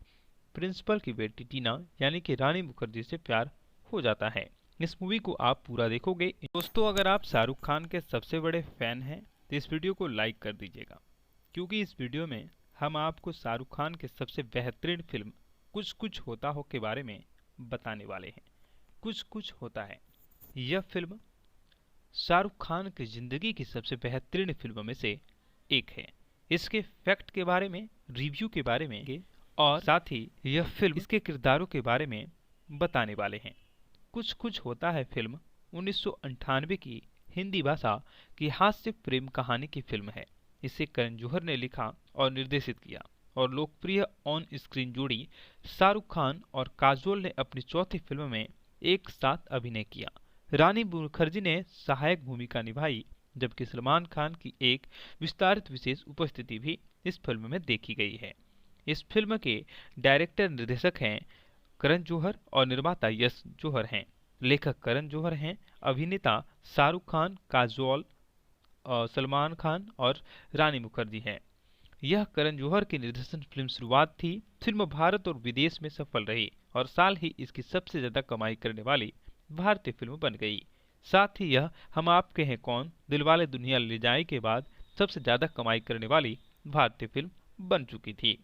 प्रिंसिपल की बेटी टीना यानी कि रानी मुखर्जी से प्यार हो जाता है। इस मूवी को आप पूरा देखोगे। दोस्तों, अगर आप शाहरुख खान के सबसे बड़े फैन हैं तो इस वीडियो को लाइक कर दीजिएगा, क्योंकि इस वीडियो में हम आपको शाहरुख खान के सबसे बेहतरीन फिल्म कुछ कुछ होता हो के बारे में बताने वाले हैं। कुछ कुछ होता है यह फिल्म शाहरुख खान की जिंदगी की सबसे बेहतरीन फिल्मों में से एक है। इसके फैक्ट के बारे में, रिव्यू के बारे में और साथ ही यह फिल्म इसके किरदारों के बारे में बताने वाले हैं। कुछ कुछ होता है फिल्म 1998 की हिंदी भाषा की हास्य प्रेम कहानी की फिल्म है। इसे करण जौहर ने लिखा और निर्देशित किया और लोकप्रिय ऑन स्क्रीन जोड़ी शाहरुख खान और काजोल ने अपनी चौथी फिल्म में एक साथ अभिनय किया। रानी मुखर्जी ने सहायक भूमिका निभाई, जबकि सलमान खान की एक विस्तारित विशेष उपस्थिति भी इस फिल्म में देखी गई है। इस फिल्म के डायरेक्टर निर्देशक हैं करण जौहर और निर्माता यश जौहर हैं। लेखक करण जौहर हैं, अभिनेता शाहरुख खान, काजोल, सलमान खान और रानी मुखर्जी हैं। यह करण जौहर की निर्देशन फिल्म शुरुआत थी। फिल्म भारत और विदेश में सफल रही और साल ही इसकी सबसे ज्यादा कमाई करने वाली भारतीय फिल्म बन गई। साथ ही यह हम आपके हैं कौन, दिलवाले दुल्हनिया ले जाए के बाद सबसे ज्यादा कमाई करने वाली भारतीय फिल्म बन चुकी थी।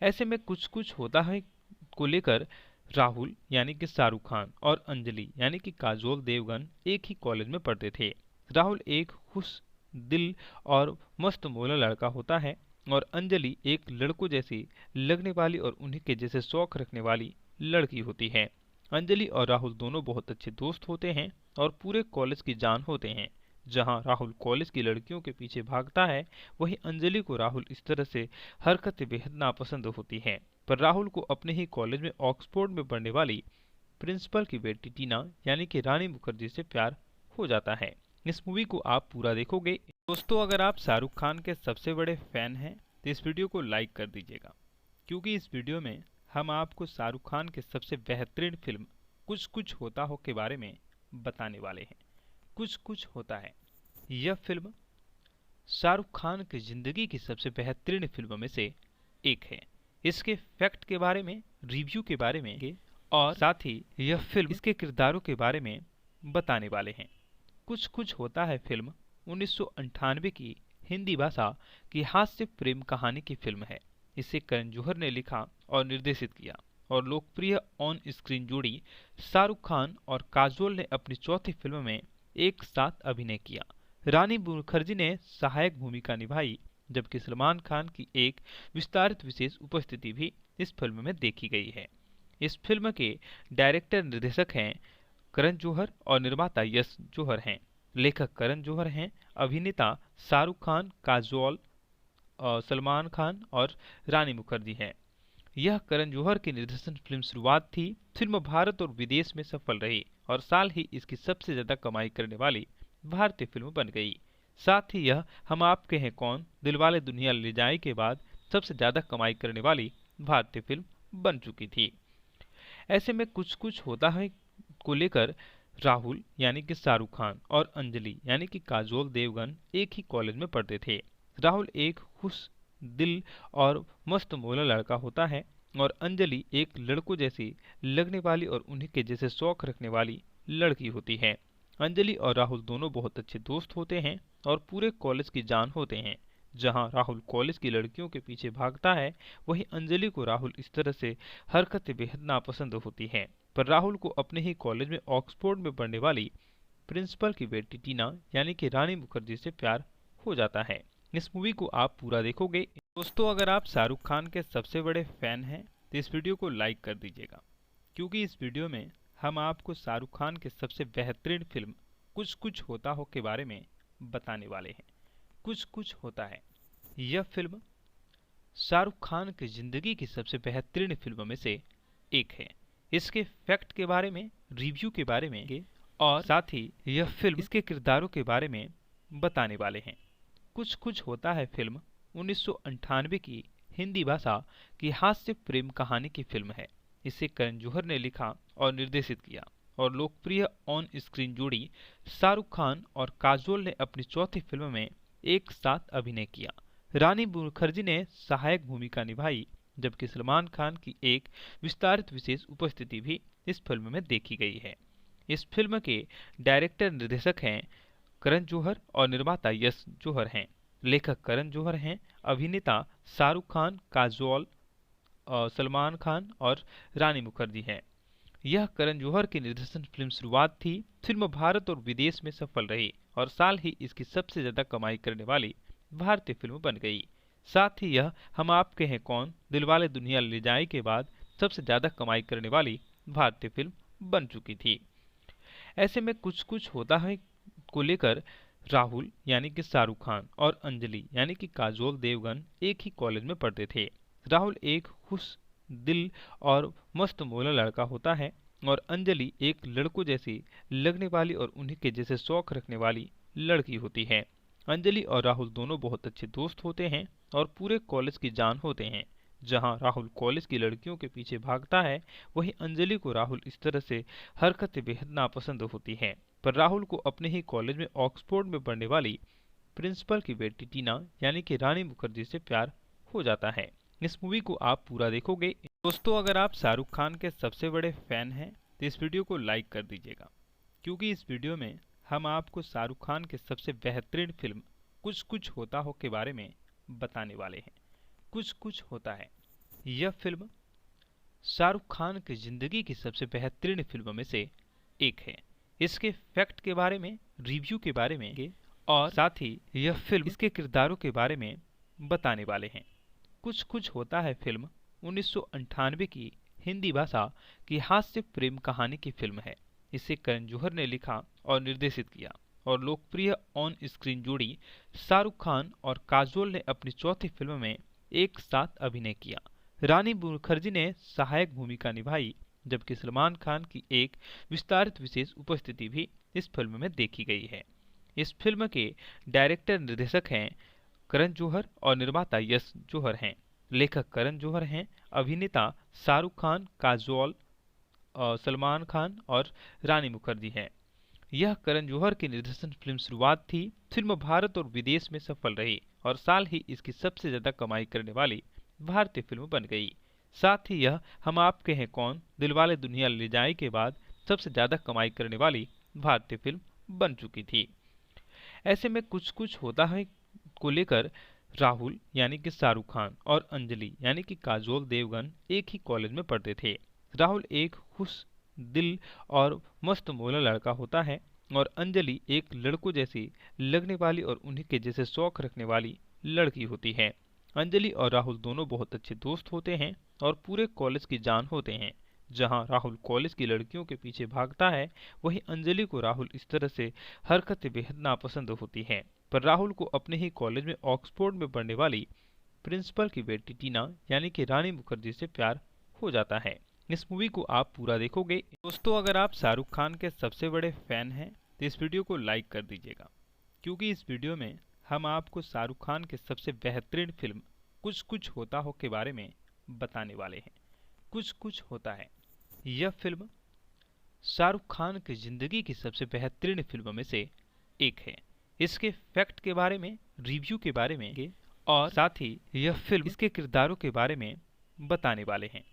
ऐसे में कुछ कुछ होता है को लेकर राहुल यानी कि शाहरुख खान और अंजलि यानी कि काजोल देवगन एक ही कॉलेज में पढ़ते थे। राहुल एक खुश दिल और मस्त मौला लड़का होता है और अंजलि एक लड़कों जैसी लगने वाली और उन्हीं के जैसे शौक रखने वाली लड़की होती है। अंजलि और राहुल दोनों बहुत अच्छे दोस्त होते हैं और पूरे कॉलेज की जान होते हैं। जहां राहुल कॉलेज की लड़कियों के पीछे भागता है, वहीं अंजलि को राहुल इस तरह से हरकतें बेहद नापसंद होती हैं। पर राहुल को अपने ही कॉलेज में ऑक्सफोर्ड में पढ़ने वाली प्रिंसिपल की बेटी टीना यानी कि रानी मुखर्जी से प्यार हो जाता है। इस मूवी को आप पूरा देखोगे। दोस्तों, अगर आप शाहरुख खान के सबसे बड़े फैन हैं तो इस वीडियो को लाइक कर दीजिएगा, क्योंकि इस वीडियो में हम आपको शाहरुख खान के सबसे बेहतरीन फिल्म कुछ कुछ होता हो के बारे में बताने वाले हैं। कुछ कुछ होता है यह फिल्म शाहरुख खान की जिंदगी की सबसे बेहतरीन फिल्मों में से एक है। इसके फैक्ट के बारे में, रिव्यू के बारे में और साथ ही यह फिल्म इसके किरदारों के बारे में बताने वाले हैं। कुछ कुछ होता है फिल्म 1998 की हिंदी भाषा की हास्य प्रेम कहानी की फिल्म है। इसे करण जौहर ने लिखा और निर्देशित किया और लोकप्रिय ऑन स्क्रीन जोड़ी शाहरुख खान और काजोल ने अपनी चौथी फिल्म में एक साथ अभिनय किया। रानी मुखर्जी ने सहायक भूमिका निभाई, जबकि सलमान खान की एक विस्तारित विशेष उपस्थिति भी इस फिल्म में देखी गई है। इस फिल्म के डायरेक्टर निर्देशक हैं करण जौहर और निर्माता यश जौहर हैं। लेखक करण जौहर हैं, अभिनेता शाहरुख खान, काजोल, सलमान खान और रानी मुखर्जी हैं। यह करण जौहर की निर्देशन फिल्म शुरुआत थी। फिल्म भारत और विदेश में सफल रही और साल ही इसकी सबसे ज्यादा कमाई करने वाली भारतीय फिल्म बन गई। साथ ही यह हम आपके हैं कौन, दिलवाले दुल्हनिया ले जाए के बाद सबसे ज्यादा कमाई करने वाली भारतीय फिल्म बन चुकी थी। ऐसे में कुछ कुछ होता है को लेकर राहुल यानी कि शाहरुख खान और अंजलि यानी कि काजोल देवगन एक ही कॉलेज में पढ़ते थे। राहुल एक खुश दिल और मस्त मौला लड़का होता है और अंजलि एक लड़कों जैसी लगने वाली और उन्हीं के जैसे शौक रखने वाली लड़की होती है। अंजलि और राहुल दोनों बहुत अच्छे दोस्त होते हैं और पूरे कॉलेज की जान होते हैं। जहां राहुल कॉलेज की लड़कियों के पीछे भागता है, वहीं अंजलि को राहुल इस तरह से हरकतें बेहद नापसंद होती हैं। पर राहुल को अपने ही कॉलेज में ऑक्सफोर्ड में पढ़ने वाली प्रिंसिपल की बेटी टीना यानी कि रानी मुखर्जी से प्यार हो जाता है। इस मूवी को आप पूरा देखोगे। दोस्तों, अगर आप शाहरुख खान के सबसे बड़े फैन हैं तो इस वीडियो को लाइक कर दीजिएगा, क्योंकि इस वीडियो में हम आपको शाहरुख खान के सबसे बेहतरीन फिल्म कुछ कुछ होता हो के बारे में बताने वाले हैं। कुछ कुछ होता है यह फिल्म शाहरुख खान की जिंदगी की सबसे बेहतरीन फिल्मों में से एक है। इसके फैक्ट के बारे में, रिव्यू के बारे में और साथ ही यह फिल्म इसके किरदारों के बारे में बताने वाले हैं। कुछ कुछ होता है फिल्म 1998 की हिंदी भाषा की हास्य प्रेम कहानी की फिल्म है। इसे करण जौहर ने लिखा और निर्देशित किया और लोकप्रिय ऑन स्क्रीन जोड़ी शाहरुख खान और काजोल ने अपनी चौथी फिल्म में एक साथ अभिनय किया। रानी मुखर्जी ने सहायक भूमिका निभाई, जबकि सलमान खान की एक विस्तारित विशेष उपस्थिति भी इस फिल्म में देखी गई है। इस फिल्म के डायरेक्टर निर्देशक हैं करण जौहर और निर्माता यश जौहर हैं। लेखक करण जौहर हैं, अभिनेता शाहरुख खान, काजोल, सलमान खान और रानी मुखर्जी हैं। यह करण जौहर की निर्देशन फिल्म शुरुआत थी। फिल्म भारत और विदेश में सफल रही और साल ही इसकी सबसे ज्यादा कमाई करने वाली भारतीय फिल्म बन गई। साथ ही यह हम आपके हैं कौन, दिलवाले दुल्हनिया ले जाए के बाद सबसे ज्यादा कमाई करने वाली भारतीय फिल्म बन चुकी थी। ऐसे में कुछ कुछ होता है को लेकर राहुल यानी कि शाहरुख खान और अंजलि यानी कि काजोल देवगन एक ही कॉलेज में पढ़ते थे। राहुल एक खुश दिल और मस्त मौला लड़का होता है और अंजलि एक लड़कों जैसी लगने वाली और उन्हीं के जैसे शौक रखने वाली लड़की होती है। अंजलि और राहुल दोनों बहुत अच्छे दोस्त होते हैं और पूरे कॉलेज की जान होते हैं। जहां राहुल कॉलेज की लड़कियों के पीछे भागता है, वहीं अंजलि को राहुल इस तरह से हरकतें बेहद नापसंद होती हैं। पर राहुल को अपने ही कॉलेज में ऑक्सफोर्ड में पढ़ने वाली प्रिंसिपल की बेटी टीना यानी कि रानी मुखर्जी से प्यार हो जाता है। इस मूवी को आप पूरा देखोगे। दोस्तों, अगर आप शाहरुख खान के सबसे बड़े फैन हैं तो इस वीडियो को लाइक कर दीजिएगा, क्योंकि इस वीडियो में हम आपको शाहरुख खान के सबसे बेहतरीन फिल्म कुछ कुछ होता हो के बारे में बताने वाले हैं। कुछ कुछ होता है यह फिल्म शाहरुख खान की जिंदगी की सबसे बेहतरीन फिल्मों में से एक है। इसके फैक्ट के बारे में, रिव्यू के बारे में और साथ ही यह फिल्म इसके किरदारों के बारे में बताने वाले हैं। कुछ कुछ होता है फिल्म 1998 की हिंदी भाषा की हास्य प्रेम कहानी की फिल्म है। इसे करण जौहर ने लिखा और निर्देशित किया और लोकप्रिय ऑन स्क्रीन जोड़ी शाहरुख खान और काजोल ने अपनी चौथी फिल्म में एक साथ अभिनय किया। रानी मुखर्जी ने सहायक भूमिका निभाई, जबकि सलमान खान की एक विस्तारित विशेष उपस्थिति भी इस फिल्म में देखी गई है। इस फिल्म के डायरेक्टर निर्देशक हैं करण जौहर और निर्माता यश जौहर हैं। लेखक करण जौहर हैं, अभिनेता शाहरुख खान, काजोल, सलमान खान और रानी मुखर्जी हैं। यह करण जौहर की निर्देशन फिल्म शुरुआत थी। फिल्म भारत और विदेश में सफल रही और साल ही इसकी सबसे ज्यादा कमाई करने वाली भारतीय फिल्म बन गई। साथ ही यह हम आपके हैं कौन, दिलवाले दुल्हनिया ले जाए के बाद सबसे ज्यादा कमाई करने वाली भारतीय फिल्म बन चुकी थी। ऐसे में कुछ कुछ होता है को लेकर राहुल यानी कि शाहरुख खान और अंजलि यानी कि काजोल देवगन एक ही कॉलेज में पढ़ते थे। राहुल एक खुश दिल और मस्त मौला लड़का होता है और अंजलि एक लड़कों जैसी लगने वाली और उन्हीं के जैसे शौक रखने वाली लड़की होती है। अंजलि और राहुल दोनों बहुत अच्छे दोस्त होते हैं और पूरे कॉलेज की जान होते हैं। जहां राहुल कॉलेज की लड़कियों के पीछे भागता है, वहीं अंजलि को राहुल इस तरह से हरकतें बेहद नापसंद होती हैं। पर राहुल को अपने ही कॉलेज में ऑक्सफोर्ड में पढ़ने वाली प्रिंसिपल की बेटी टीना यानी कि रानी मुखर्जी से प्यार हो जाता है। इस मूवी को आप पूरा देखोगे। दोस्तों, अगर आप शाहरुख खान के सबसे बड़े फैन हैं तो इस वीडियो को लाइक कर दीजिएगा, क्योंकि इस वीडियो में हम आपको शाहरुख खान के सबसे बेहतरीन फिल्म कुछ कुछ होता हो के बारे में बताने वाले हैं। कुछ कुछ होता है यह फिल्म शाहरुख खान की जिंदगी की सबसे बेहतरीन फिल्मों में से एक है। इसके फैक्ट के बारे में, रिव्यू के बारे में और साथ ही यह फिल्म इसके किरदारों के बारे में बताने वाले हैं।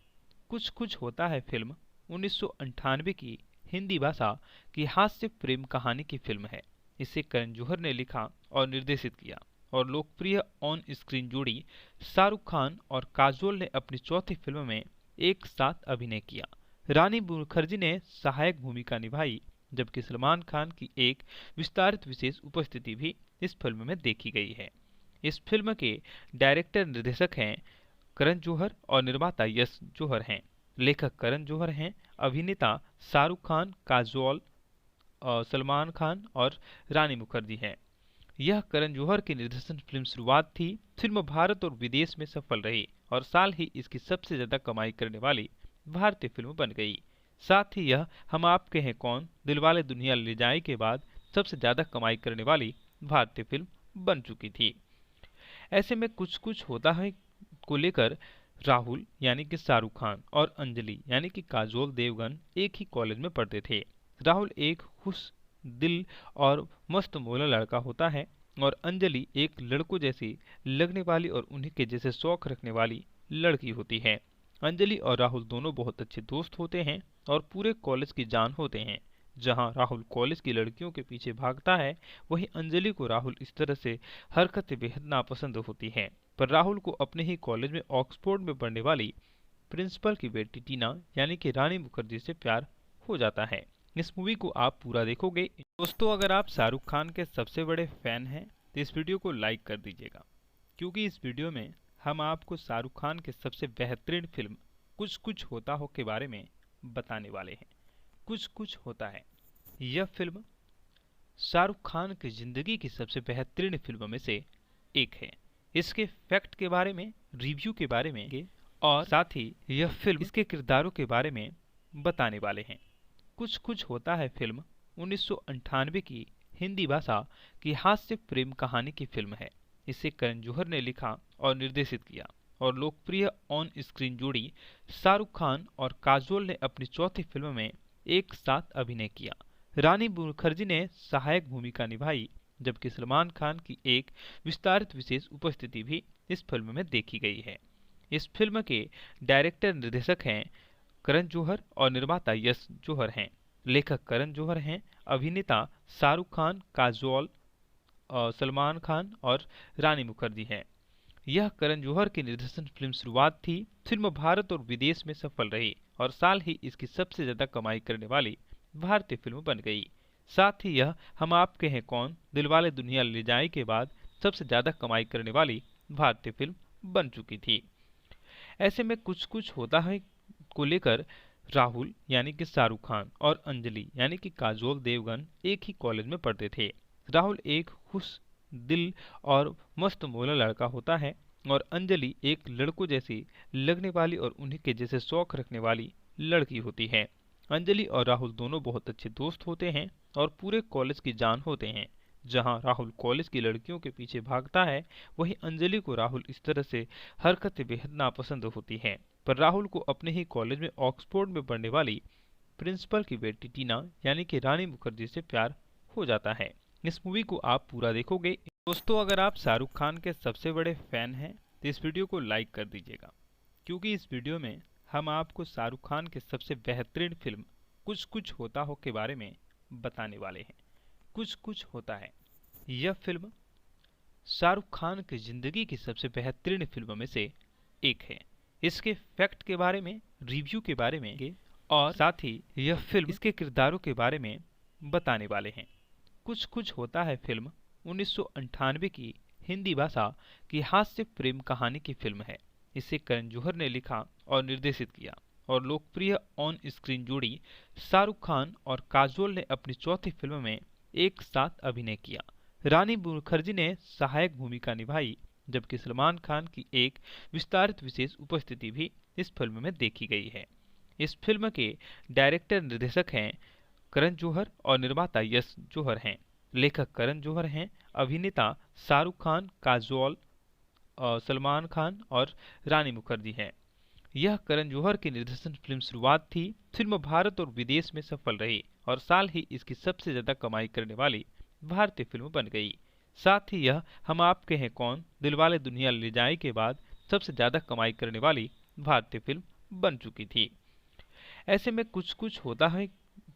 कुछ कुछ होता है फिल्म 1998 की हिंदी भाषा की हास्य प्रेम कहानी की फिल्म है। इसे करण जौहर ने लिखा और निर्देशित किया और लोकप्रिय ऑन स्क्रीन जोड़ी शाहरुख खान और काजोल ने अपनी चौथी फिल्म में एक साथ अभिनय किया। रानी मुखर्जी ने सहायक भूमिका निभाई, जबकि सलमान खान की एक विस्तारित विशेष उपस्थिति भी इस फिल्म में देखी गई है। इस फिल्म के डायरेक्टर निर्देशक हैं करण जौहर और निर्माता यश जौहर हैं। लेखक करण जौहर हैं। अभिनेता शाहरुख खान, काजोल, सलमान खान और रानी मुखर्जी हैं। यह करण जौहर की निर्देशन फिल्म शुरुआत थी। फिल्म भारत और विदेश में सफल रही और साल ही इसकी सबसे ज्यादा कमाई करने वाली भारतीय फिल्म बन गई। साथ ही यह हम आपके हैं कौन, दिलवाले दुल्हनिया ले जाए के बाद सबसे ज्यादा कमाई करने वाली भारतीय फिल्म बन चुकी थी। ऐसे में कुछ कुछ होता है को लेकर राहुल यानी कि शाहरुख खान और अंजलि यानी कि काजोल देवगन एक ही कॉलेज में पढ़ते थे। राहुल एक खुश दिल और मस्त मौला लड़का होता है और अंजलि एक लड़कों जैसी लगने वाली और उन्हीं के जैसे शौक रखने वाली लड़की होती है। अंजलि और राहुल दोनों बहुत अच्छे दोस्त होते हैं और पूरे कॉलेज की जान होते हैं। जहां राहुल कॉलेज की लड़कियों के पीछे भागता है, वहीं अंजलि को राहुल इस तरह से हरकतें बेहद नापसंद होती हैं। पर राहुल को अपने ही कॉलेज में ऑक्सफोर्ड में पढ़ने वाली प्रिंसिपल की बेटी टीना यानी कि रानी मुखर्जी से प्यार हो जाता है। इस मूवी को आप पूरा देखोगे। दोस्तों, अगर आप शाहरुख खान के सबसे बड़े फैन हैं तो इस वीडियो को लाइक कर दीजिएगा, क्योंकि इस वीडियो में हम आपको शाहरुख खान के सबसे बेहतरीन फिल्म कुछ कुछ होता हो के बारे में बताने वाले हैं। कुछ कुछ होता है यह फिल्म शाहरुख खान की जिंदगी की सबसे बेहतरीन फिल्मों में से एक है। इसके फैक्ट के बारे में, रिव्यू के बारे में और साथ ही यह फिल्म इसके किरदारों के बारे में बताने वाले हैं। कुछ कुछ होता है फिल्म 1998 की हिंदी भाषा की हास्य प्रेम कहानी की फिल्म है। इसे करण जौहर ने लिखा और निर्देशित किया और लोकप्रिय ऑन स्क्रीन जोड़ी शाहरुख खान और काजोल ने अपनी चौथी फिल्म में एक साथ अभिनय किया। रानी मुखर्जी ने सहायक भूमिका निभाई, जबकि सलमान खान की एक विस्तारित विशेष उपस्थिति भी इस फिल्म में देखी गई है। इस फिल्म के डायरेक्टर निर्देशक हैं करण जौहर और निर्माता यश जौहर हैं। लेखक करण जौहर हैं। अभिनेता शाहरुख खान, काजोल, सलमान खान और रानी मुखर्जी हैं। यह करण जौहर की निर्देशन फिल्म शुरुआत थी। फिल्म भारत और विदेश में सफल रही और साल ही इसकी सबसे ज्यादा कमाई करने वाली भारतीय फिल्म बन गई। साथ ही यह हम आपके हैं कौन, दिलवाले दुल्हनिया ले जाए के बाद सबसे ज्यादा कमाई करने वाली भारतीय फिल्म बन चुकी थी। ऐसे में कुछ कुछ होता है को लेकर राहुल यानी कि शाहरुख खान और अंजलि यानी कि काजोल देवगन एक ही कॉलेज में पढ़ते थे। राहुल एक खुश दिल और मस्त मौला लड़का होता है और अंजलि एक लड़कों जैसी लगने वाली और उन्हीं के जैसे शौक रखने वाली लड़की होती है। अंजलि और राहुल दोनों बहुत अच्छे दोस्त होते हैं और पूरे कॉलेज की जान होते हैं। जहां राहुल कॉलेज की लड़कियों के पीछे भागता है, वहीं अंजलि को राहुल इस तरह से हरकतें बेहद नापसंद होती हैं। पर राहुल को अपने ही कॉलेज में ऑक्सफोर्ड में पढ़ने वाली प्रिंसिपल की बेटी टीना यानी कि रानी मुखर्जी से प्यार हो जाता है। इस मूवी को आप पूरा देखोगे। दोस्तों, अगर आप शाहरुख खान के सबसे बड़े फैन हैं तो इस वीडियो को लाइक कर दीजिएगा, क्योंकि इस वीडियो में हम आपको शाहरुख खान के सबसे बेहतरीन फिल्म कुछ कुछ होता हो के बारे में बताने वाले हैं। कुछ कुछ होता है यह फिल्म शाहरुख खान की जिंदगी की सबसे बेहतरीन फिल्मों में से एक है। इसके फैक्ट के बारे में, रिव्यू के बारे में और साथ ही यह फिल्म इसके किरदारों के बारे में बताने वाले हैं। कुछ कुछ होता है फिल्म 1998 की हिंदी भाषा की हास्य प्रेम कहानी की फिल्म है। इसे करण जौहर ने लिखा और निर्देशित किया और लोकप्रिय ऑन स्क्रीन जोड़ी शाहरुख खान और काजोल ने अपनी चौथी फिल्म में एक साथ अभिनय किया। रानी मुखर्जी ने सहायक भूमिका निभाई, जबकि सलमान खान की एक विस्तारित विशेष उपस्थिति भी इस फिल्म में देखी गई है। इस फिल्म के डायरेक्टर निर्देशक हैं करण जौहर और निर्माता यश जौहर हैं। लेखक करण जौहर हैं। अभिनेता शाहरुख खान, काजोल, सलमान खान और रानी मुखर्जी हैं। यह करण जौहर की निर्देशन फिल्म शुरुआत थी। फिल्म भारत और विदेश में सफल रही और साल ही इसकी सबसे ज्यादा कमाई करने वाली भारतीय फिल्म बन गई। साथ ही यह हम आपके हैं कौन, दिलवाले दुल्हनिया ले जाए के बाद सबसे ज्यादा कमाई करने वाली भारतीय फिल्म बन चुकी थी। ऐसे में कुछ कुछ होता है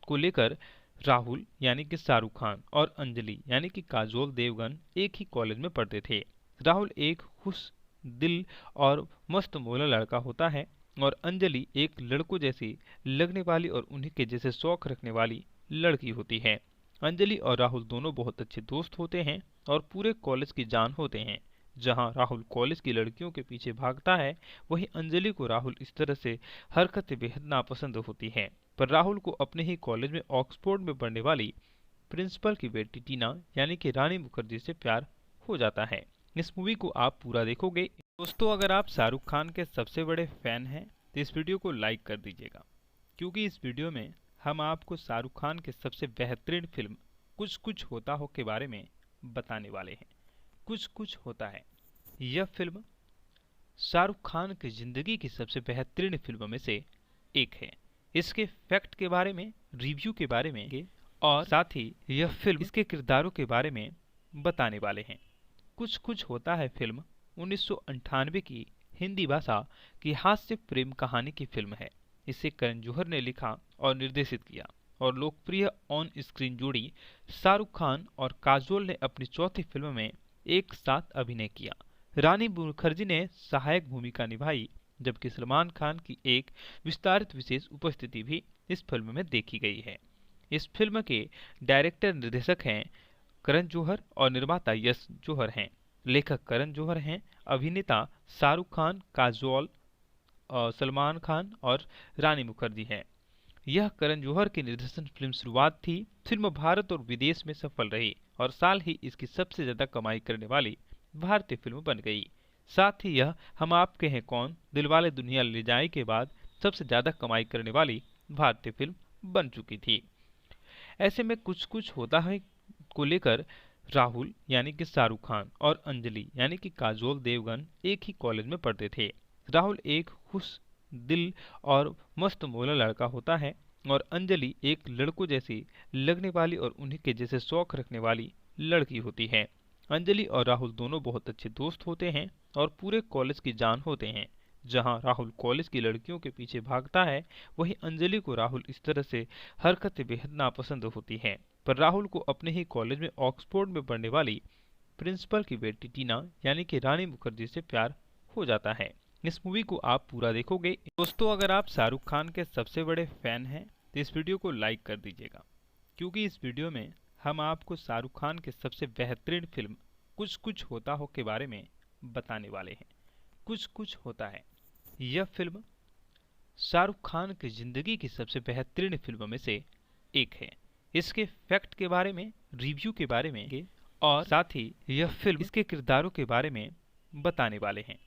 को लेकर राहुल यानी कि शाहरुख खान और अंजलि यानी कि काजोल देवगन एक ही कॉलेज में पढ़ते थे। राहुल एक खुश दिल और मस्त मौला लड़का होता है और अंजलि एक लड़कों जैसी लगने वाली और उन्हीं के जैसे शौक रखने वाली लड़की होती है। अंजलि और राहुल दोनों बहुत अच्छे दोस्त होते हैं और पूरे कॉलेज की जान होते हैं। जहां राहुल कॉलेज की लड़कियों के पीछे भागता है, वहीं अंजलि को राहुल इस तरह से हरकतें बेहद नापसंद होती हैं। पर राहुल को अपने ही कॉलेज में ऑक्सफोर्ड में पढ़ने वाली प्रिंसिपल की बेटी टीना यानी कि रानी मुखर्जी से प्यार हो जाता है। इस मूवी को आप पूरा देखोगे। दोस्तों, अगर आप शाहरुख खान के सबसे बड़े फैन हैं तो इस वीडियो को लाइक कर दीजिएगा, क्योंकि इस वीडियो में हम आपको शाहरुख खान के सबसे बेहतरीन फिल्म कुछ कुछ होता हो के बारे में बताने वाले हैं। कुछ कुछ होता है यह फिल्म शाहरुख खान की जिंदगी की सबसे बेहतरीन फिल्मों में से एक है। इसके फैक्ट के बारे में, रिव्यू के बारे में और साथ ही यह फिल्म इसके किरदारों के बारे में बताने वाले हैं। कुछ कुछ होता है फिल्म 1998 की हिंदी भाषा की हास्य प्रेम कहानी की फिल्म है। इसे करण जौहर ने लिखा और निर्देशित किया और लोकप्रिय ऑन स्क्रीन जोड़ी शाहरुख खान और काजोल ने अपनी चौथी फिल्म में एक साथ अभिनय किया। रानी मुखर्जी ने सहायक भूमिका निभाई, जबकि सलमान खान की एक विस्तारित विशेष उपस्थिति भी इस फिल्म में देखी गई है। इस फिल्म के डायरेक्टर निर्देशक हैं करण जौहर और निर्माता यश जौहर हैं। लेखक करण जौहर हैं, अभिनेता शाहरुख खान, काजोल, सलमान खान और रानी मुखर्जी हैं। यह करण जौहर की निर्देशन फिल्म शुरुआत थी। फिल्म भारत और विदेश में सफल रही और साल ही इसकी सबसे ज्यादा कमाई करने वाली भारतीय फिल्म बन गई। साथ ही यह हम आपके हैं कौन, दिलवाले दुल्हनिया ले जाए के बाद सबसे ज्यादा कमाई करने वाली भारतीय फिल्म बन चुकी थी। ऐसे में कुछ कुछ होता है को लेकर राहुल यानी कि शाहरुख खान और अंजलि यानी कि काजोल देवगन एक ही कॉलेज में पढ़ते थे। राहुल एक खुश दिल और मस्त मौला लड़का होता है और अंजलि एक लड़कों जैसी लगने वाली और उन्हीं के जैसे शौक रखने वाली लड़की होती है। अंजलि और राहुल दोनों बहुत अच्छे दोस्त होते हैं और पूरे कॉलेज की जान होते हैं। जहां राहुल कॉलेज की लड़कियों के पीछे भागता है, वहीं अंजलि को राहुल इस तरह से हरकतें बेहद नापसंद होती हैं। पर राहुल को अपने ही कॉलेज में ऑक्सफोर्ड में पढ़ने वाली प्रिंसिपल की बेटी टीना यानी कि रानी मुखर्जी से प्यार हो जाता है। इस मूवी को आप पूरा देखोगे। दोस्तों, अगर आप शाहरुख खान के सबसे बड़े फैन हैं तो इस वीडियो को लाइक कर दीजिएगा, क्योंकि इस वीडियो में हम आपको शाहरुख खान के सबसे बेहतरीन फिल्म कुछ कुछ होता हो के बारे में बताने वाले हैं। कुछ कुछ होता है यह फिल्म शाहरुख खान की जिंदगी की सबसे बेहतरीन फिल्मों में से एक है। इसके फैक्ट के बारे में, रिव्यू के बारे में और साथ ही यह फिल्म इसके किरदारों के बारे में बताने वाले हैं।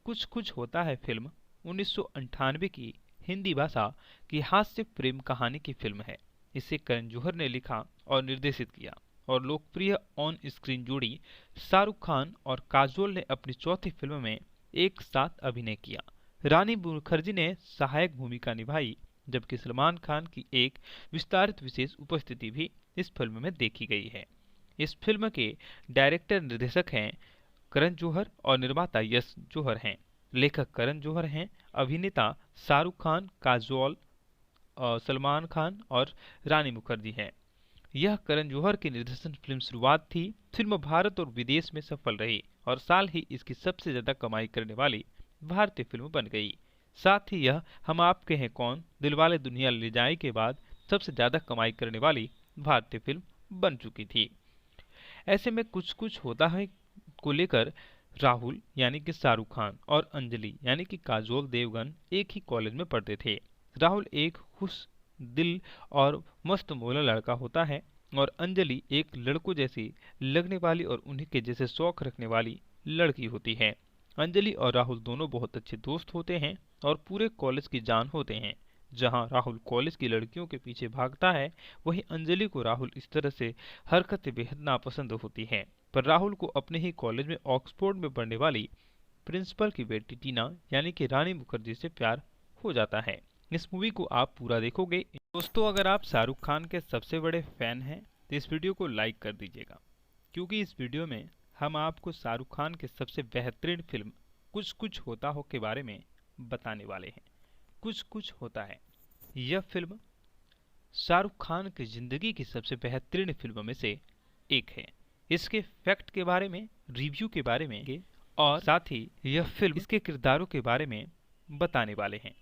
कुछ कुछ होता है फिल्म 1998 की हिंदी भाषा की हास्य प्रेम कहानी की फिल्म है। इसे करण जौहर ने लिखा और निर्देशित किया और लोकप्रिय ऑन स्क्रीन जोड़ी शाहरुख खान और काजोल ने अपनी चौथी फिल्म में एक साथ अभिनय किया। रानी मुखर्जी ने सहायक भूमिका निभाई, जबकि सलमान खान की एक विस्तारित विशेष उपस्थिति भी इस फिल्म में देखी गई है। इस फिल्म के डायरेक्टर निर्देशक हैं करण जौहर और निर्माता यश जौहर हैं। लेखक करण जौहर हैं, अभिनेता शाहरुख खान, काजोल, सलमान खान और रानी मुखर्जी हैं। यह करण जौहर की निर्देशन फिल्म शुरुआत थी। फिल्म भारत और विदेश में सफल रही और साल ही इसकी सबसे ज्यादा कमाई करने वाली भारतीय फिल्म बन गई। साथ ही यह हम आपके हैं कौन, दिलवाले दुल्हनिया ले जाए के बाद सबसे ज्यादा कमाई करने वाली भारतीय फिल्म बन चुकी थी। ऐसे में कुछ कुछ होता है को लेकर राहुल यानी कि शाहरुख खान और अंजलि यानी कि काजोल देवगन एक ही कॉलेज में पढ़ते थे। राहुल एक खुश दिल और मस्त मौला लड़का होता है और अंजलि एक लड़कों जैसी लगने वाली और उन्हीं के जैसे शौक रखने वाली लड़की होती है। अंजलि और राहुल दोनों बहुत अच्छे दोस्त होते हैं और पूरे कॉलेज की जान होते हैं। जहां राहुल कॉलेज की लड़कियों के पीछे भागता है, वहीं अंजलि को राहुल इस तरह से हरकतें बेहद नापसंद होती हैं। पर राहुल को अपने ही कॉलेज में ऑक्सफोर्ड में पढ़ने वाली प्रिंसिपल की बेटी टीना यानी कि रानी मुखर्जी से प्यार हो जाता है। इस मूवी को आप पूरा देखोगे। दोस्तों, अगर आप शाहरुख खान के सबसे बड़े फैन हैं तो इस वीडियो को लाइक कर दीजिएगा, क्योंकि इस वीडियो में हम आपको शाहरुख खान के सबसे बेहतरीन फिल्म कुछ कुछ होता हो के बारे में बताने वाले हैं। कुछ कुछ होता है यह फिल्म शाहरुख खान की जिंदगी की सबसे बेहतरीन फिल्मों में से एक है। इसके फैक्ट के बारे में, रिव्यू के बारे में और साथ ही यह फिल्म इसके किरदारों के बारे में बताने वाले हैं।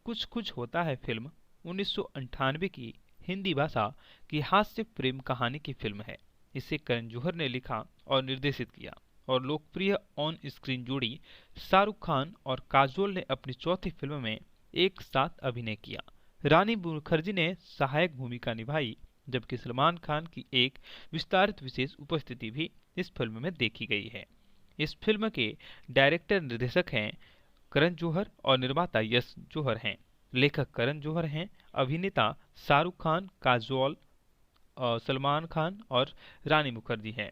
कुछ कुछ होता है फिल्म 1998 की हिंदी भाषा की हास्य प्रेम कहानी की फिल्म है। इसे करण जौहर ने लिखा और निर्देशित किया और लोकप्रिय ऑन स्क्रीन जोड़ी शाहरुख खान और काजोल ने अपनी चौथी फिल्म में एक साथ अभिनय किया। रानी मुखर्जी ने सहायक भूमिका निभाई, जबकि सलमान खान की एक विस्तारित विशेष उपस्थिति भी इस फिल्म में देखी गई है। इस फिल्म के डायरेक्टर निर्देशक हैं करण जौहर और निर्माता यश जौहर हैं। लेखक करण जौहर हैं, अभिनेता शाहरुख खान, काजोल, सलमान खान और रानी मुखर्जी हैं।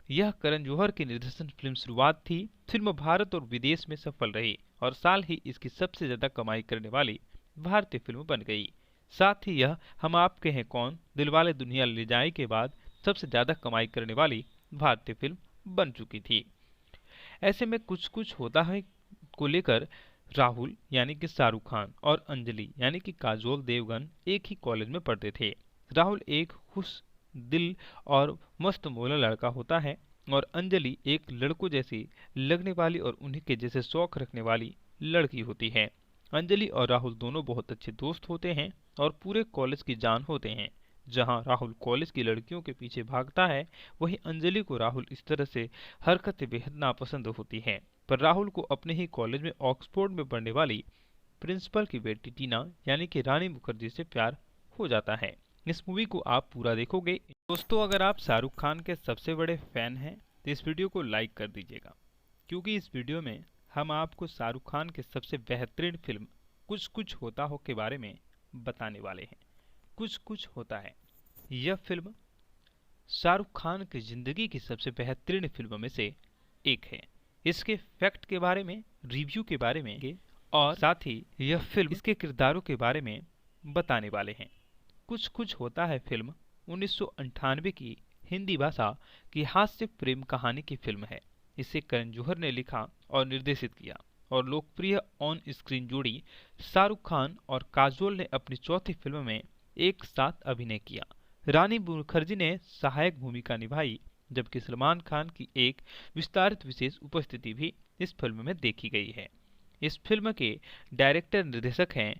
यह करण जौहर की निर्देशन फिल्म शुरुआत थी। फिल्म भारत और विदेश में सफल रही और साल ही इसकी सबसे ज्यादा कमाई करने वाली भारतीय फिल्म बन गई। साथ ही यह हम आपके हैं कौन, दिलवाले दुल्हनिया ले जाए के बाद सबसे ज्यादा कमाई करने वाली भारतीय फिल्म बन चुकी थी। ऐसे में कुछ कुछ होता है को लेकर राहुल यानी कि शाहरुख खान और अंजलि यानी कि काजोल देवगन एक ही कॉलेज में पढ़ते थे। राहुल एक खुश दिल और मस्त मौला लड़का होता है और अंजलि एक लड़कों जैसी लगने वाली और उन्हीं के जैसे शौक रखने वाली लड़की होती है। अंजलि और राहुल दोनों बहुत अच्छे दोस्त होते हैं और पूरे कॉलेज की जान होते हैं। जहां राहुल कॉलेज की लड़कियों के पीछे भागता है, वहीं अंजलि को राहुल इस तरह से हरकतें बेहद नापसंद होती हैं। पर राहुल को अपने ही कॉलेज में ऑक्सफोर्ड में पढ़ने वाली प्रिंसिपल की बेटी टीना यानी कि रानी मुखर्जी से प्यार हो जाता है। इस मूवी को आप पूरा देखोगे। दोस्तों, अगर आप शाहरुख खान के सबसे बड़े फैन हैं तो इस वीडियो को लाइक कर दीजिएगा, क्योंकि इस वीडियो में हम आपको शाहरुख खान के सबसे बेहतरीन फिल्म कुछ कुछ होता हो के बारे में बताने वाले हैं। कुछ कुछ होता है यह फिल्म शाहरुख खान की जिंदगी की सबसे बेहतरीन फिल्मों में से एक है। इसके फैक्ट के बारे में, रिव्यू के बारे में और साथ ही यह फिल्म इसके किरदारों के बारे में बताने वाले हैं। कुछ कुछ होता है फिल्म 1998 की हिंदी भाषा की हास्य प्रेम कहानी की फिल्म है। इसे करण जौहर ने लिखा और निर्देशित किया और लोकप्रिय ऑन स्क्रीन जोड़ी शाहरुख खान और काजोल ने अपनी चौथी फिल्म में एक साथ अभिनय किया। रानी मुखर्जी ने सहायक भूमिका निभाई, जबकि सलमान खान की एक विस्तारित विशेष उपस्थिति भी इस फिल्म में देखी गई है। इस फिल्म के डायरेक्टर निर्देशक हैं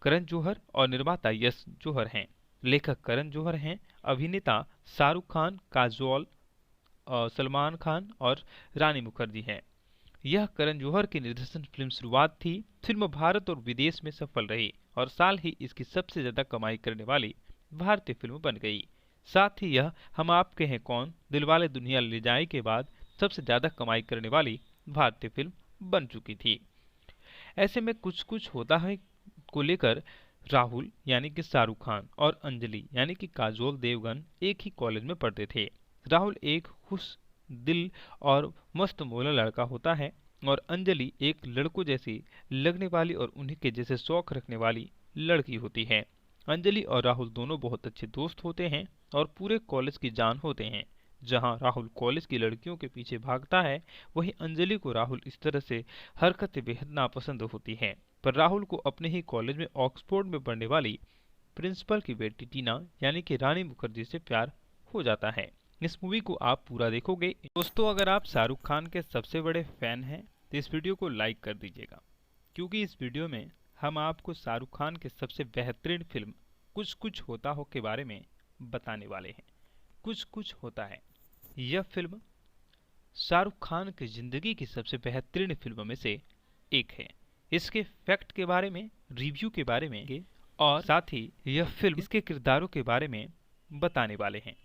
करण जौहर और निर्माता यश जौहर हैं। लेखक करण जौहर हैं, अभिनेता शाहरुख खान, काजोल, सलमान खान और रानी मुखर्जी हैं। यह करण जौहर की निर्देशन फिल्म शुरुआत थी। फिल्म भारत और विदेश में सफल रही और साल ही इसकी सबसे ज्यादा कमाई करने वाली भारतीय फिल्म बन गई। साथ ही यह हम आपके हैं कौन, दिलवाले दुल्हनिया ले जाए के बाद सबसे ज्यादा कमाई करने वाली भारतीय फिल्म बन चुकी थी। ऐसे में कुछ कुछ होता है को लेकर राहुल यानी कि शाहरुख खान और अंजलि यानी कि काजोल देवगन एक ही कॉलेज में पढ़ते थे। राहुल एक खुश दिल और मस्त मौला लड़का होता है और अंजलि एक लड़कों जैसी लगने वाली और उन्हीं के जैसे शौक रखने वाली लड़की होती है। अंजलि और राहुल दोनों बहुत अच्छे दोस्त होते हैं और पूरे कॉलेज की जान होते हैं। जहां राहुल कॉलेज की लड़कियों के पीछे भागता है, वहीं अंजलि को राहुल इस तरह से हरकतें बेहद नापसंद होती हैं। पर राहुल को अपने ही कॉलेज में ऑक्सफोर्ड में पढ़ने वाली प्रिंसिपल की बेटी टीना यानी कि रानी मुखर्जी से प्यार हो जाता है। इस मूवी को आप पूरा देखोगे। दोस्तों, अगर आप शाहरुख खान के सबसे बड़े फैन हैं तो इस वीडियो को लाइक कर दीजिएगा, क्योंकि इस वीडियो में हम आपको शाहरुख खान के सबसे बेहतरीन फिल्म कुछ कुछ होता हो के बारे में बताने वाले हैं। कुछ कुछ होता है यह फिल्म शाहरुख खान की जिंदगी की सबसे बेहतरीन फिल्मों में से एक है। इसके फैक्ट के बारे में, रिव्यू के बारे में और साथ ही यह फिल्म इसके किरदारों के बारे में बताने वाले हैं।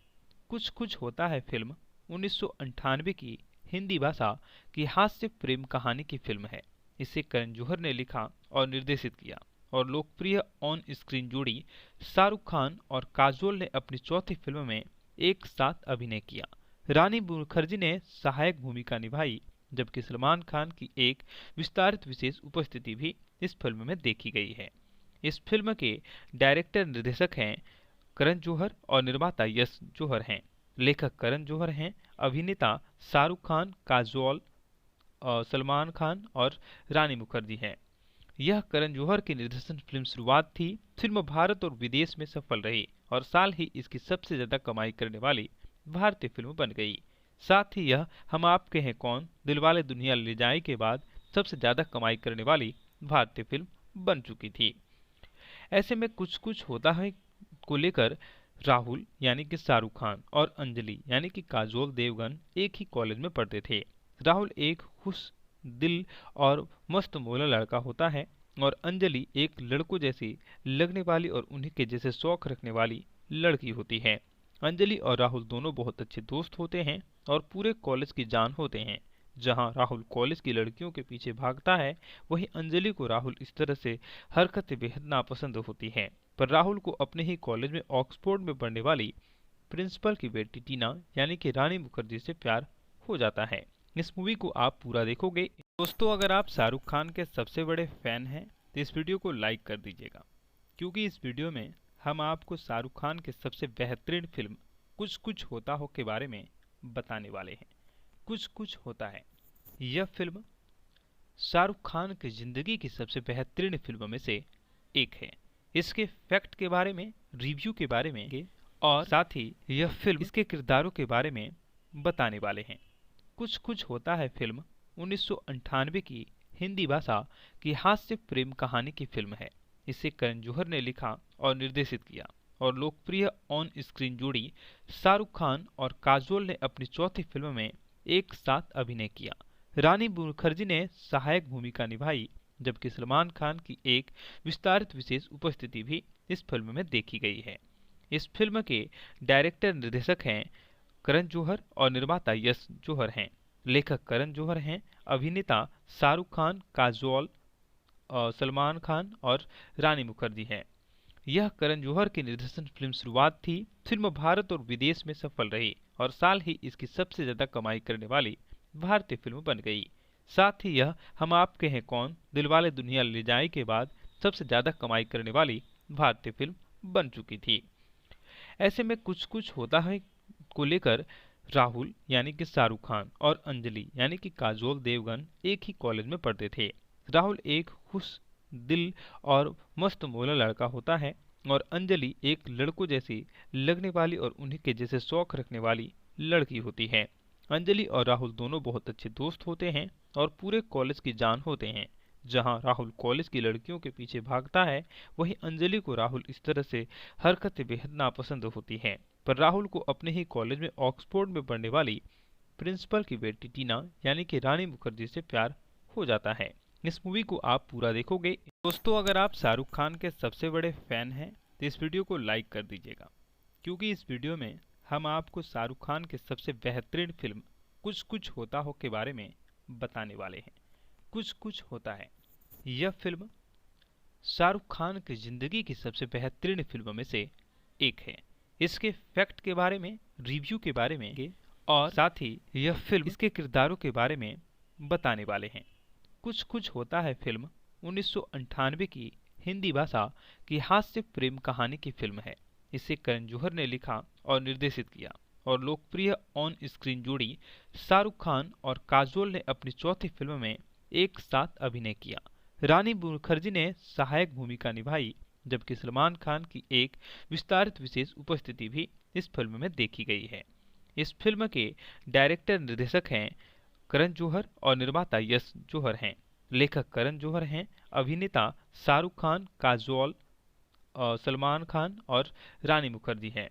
कुछ कुछ होता है फिल्म 1998 की हिंदी भाषा की हास्य प्रेम कहानी की फिल्म है। इसे करण जौहर ने लिखा और निर्देशित किया और लोकप्रिय ऑन स्क्रीन जोड़ी शाहरुख खान और काजोल ने अपनी चौथी फिल्म में एक साथ अभिनय किया। रानी मुखर्जी ने सहायक भूमिका निभाई, जबकि सलमान खान की एक विस्तारित विशेष उपस्थिति भी इस फिल्म में देखी गई है। इस फिल्म के डायरेक्टर निर्देशक हैं करण जौहर और निर्माता यश जौहर हैं। लेखक करण जौहर हैं, अभिनेता शाहरुख खान, काजोल, सलमान खान और रानी मुखर्जी हैं। यह करण जौहर की निर्देशन फिल्म शुरुआत थी। फिल्म भारत और विदेश में सफल रही और साल ही इसकी सबसे ज्यादा कमाई करने वाली भारतीय फिल्म बन गई। साथ ही यह हम आपके हैं कौन, दिलवाले दुल्हनिया ले जाए के बाद सबसे ज्यादा कमाई करने वाली भारतीय फिल्म बन चुकी थी। ऐसे में कुछ कुछ होता है को लेकर राहुल यानी कि शाहरुख खान और अंजलि यानी कि काजोल देवगन एक ही कॉलेज में पढ़ते थे। राहुल एक खुश दिल और मस्त मौला लड़का होता है और अंजलि एक लड़कों जैसी लगने वाली और उन्हीं के जैसे शौक रखने वाली लड़की होती है। अंजलि और राहुल दोनों बहुत अच्छे दोस्त होते हैं और पूरे कॉलेज की जान होते हैं। जहां राहुल कॉलेज की लड़कियों के पीछे भागता है, वहीं अंजलि को राहुल इस तरह से हरकतें बेहद नापसंद होती हैं। पर राहुल को अपने ही कॉलेज में ऑक्सफोर्ड में पढ़ने वाली प्रिंसिपल की बेटी टीना यानी कि रानी मुखर्जी से प्यार हो जाता है। इस मूवी को आप पूरा देखोगे। दोस्तों, अगर आप शाहरुख खान के सबसे बड़े फैन हैं तो इस वीडियो को लाइक कर दीजिएगा, क्योंकि इस वीडियो में हम आपको शाहरुख खान के सबसे बेहतरीन फिल्म कुछ कुछ होता हो के बारे में बताने वाले हैं। कुछ कुछ होता है यह फिल्म शाहरुख खान की जिंदगी की सबसे बेहतरीन फिल्मों में से एक है। इसके फैक्ट के बारे में, रिव्यू के बारे में और साथ ही यह फिल्म इसके किरदारों के बारे में बताने वाले हैं। कुछ कुछ होता है फिल्म 1998 की हिंदी भाषा की हास्य प्रेम कहानी की फिल्म है। इसे करण जौहर ने लिखा और निर्देशित किया और लोकप्रिय ऑन स्क्रीन जोड़ी शाहरुख खान और काजोल ने अपनी चौथी फिल्म में एक साथ अभिनय किया। रानी मुखर्जी ने सहायक भूमिका निभाई, जबकि सलमान खान की एक विस्तारित विशेष उपस्थिति भी इस फिल्म में देखी गई है। इस फिल्म के डायरेक्टर निर्देशक हैं करण जौहर और निर्माता यश जौहर हैं। लेखक करण जौहर हैं, अभिनेता शाहरुख खान, काजोल, सलमान खान और रानी मुखर्जी हैं। यह करण जौहर की निर्देशन फिल्म शुरुआत थी। फिल्म भारत और विदेश में सफल रही और साल ही इसकी सबसे ज्यादा कमाई करने वाली भारतीय फिल्म बन गई। साथ ही यह हम आपके हैं कौन, दिलवाले दुल्हनिया ले जाए के बाद सबसे ज्यादा कमाई करने वाली भारतीय फिल्म बन चुकी थी। ऐसे में कुछ कुछ होता है को लेकर राहुल यानी कि शाहरुख खान और अंजलि यानी कि काजोल देवगन एक ही कॉलेज में पढ़ते थे। राहुल एक खुश दिल और मस्त मौला लड़का होता है और अंजलि एक लड़कों जैसी लगने वाली और उन्हीं के जैसे शौक रखने वाली लड़की होती है। अंजलि और राहुल दोनों बहुत अच्छे दोस्त होते हैं और पूरे कॉलेज की जान होते हैं। जहां राहुल कॉलेज की लड़कियों के पीछे भागता है, वहीं अंजलि को राहुल इस तरह से हरकतें बेहद नापसंद होती हैं। पर राहुल को अपने ही कॉलेज में ऑक्सफोर्ड में पढ़ने वाली प्रिंसिपल की बेटी टीना यानी कि रानी मुखर्जी से प्यार हो जाता है। इस मूवी को आप पूरा देखोगे। दोस्तों, अगर आप शाहरुख खान के सबसे बड़े फैन हैं तो इस वीडियो को लाइक कर दीजिएगा, क्योंकि इस वीडियो में हम आपको शाहरुख खान के सबसे बेहतरीन फिल्म कुछ कुछ होता हो के बारे में बताने वाले हैं। कुछ कुछ होता है यह फिल्म शाहरुख खान की जिंदगी की सबसे बेहतरीन फिल्मों में से एक है। इसके फैक्ट के बारे में, रिव्यू के बारे में और साथ ही यह फिल्म इसके किरदारों के बारे में बताने वाले हैं। कुछ कुछ होता है फिल्म 1998 की हिंदी भाषा की हास्य प्रेम कहानी की फिल्म है। इसे करण जौहर ने लिखा और निर्देशित किया और लोकप्रिय ऑन स्क्रीन जोड़ी शाहरुख खान और काजोल ने अपनी चौथी फिल्म में एक साथ अभिनय किया। रानी मुखर्जी ने सहायक भूमिका निभाई, जबकि सलमान खान की एक विस्तारित विशेष उपस्थिति भी इस फिल्म में देखी गई है। इस फिल्म के डायरेक्टर निर्देशक हैं करण जौहर और निर्माता यश जौहर हैं। लेखक करण जौहर हैं, अभिनेता शाहरुख खान, काजोल, सलमान खान और रानी मुखर्जी हैं।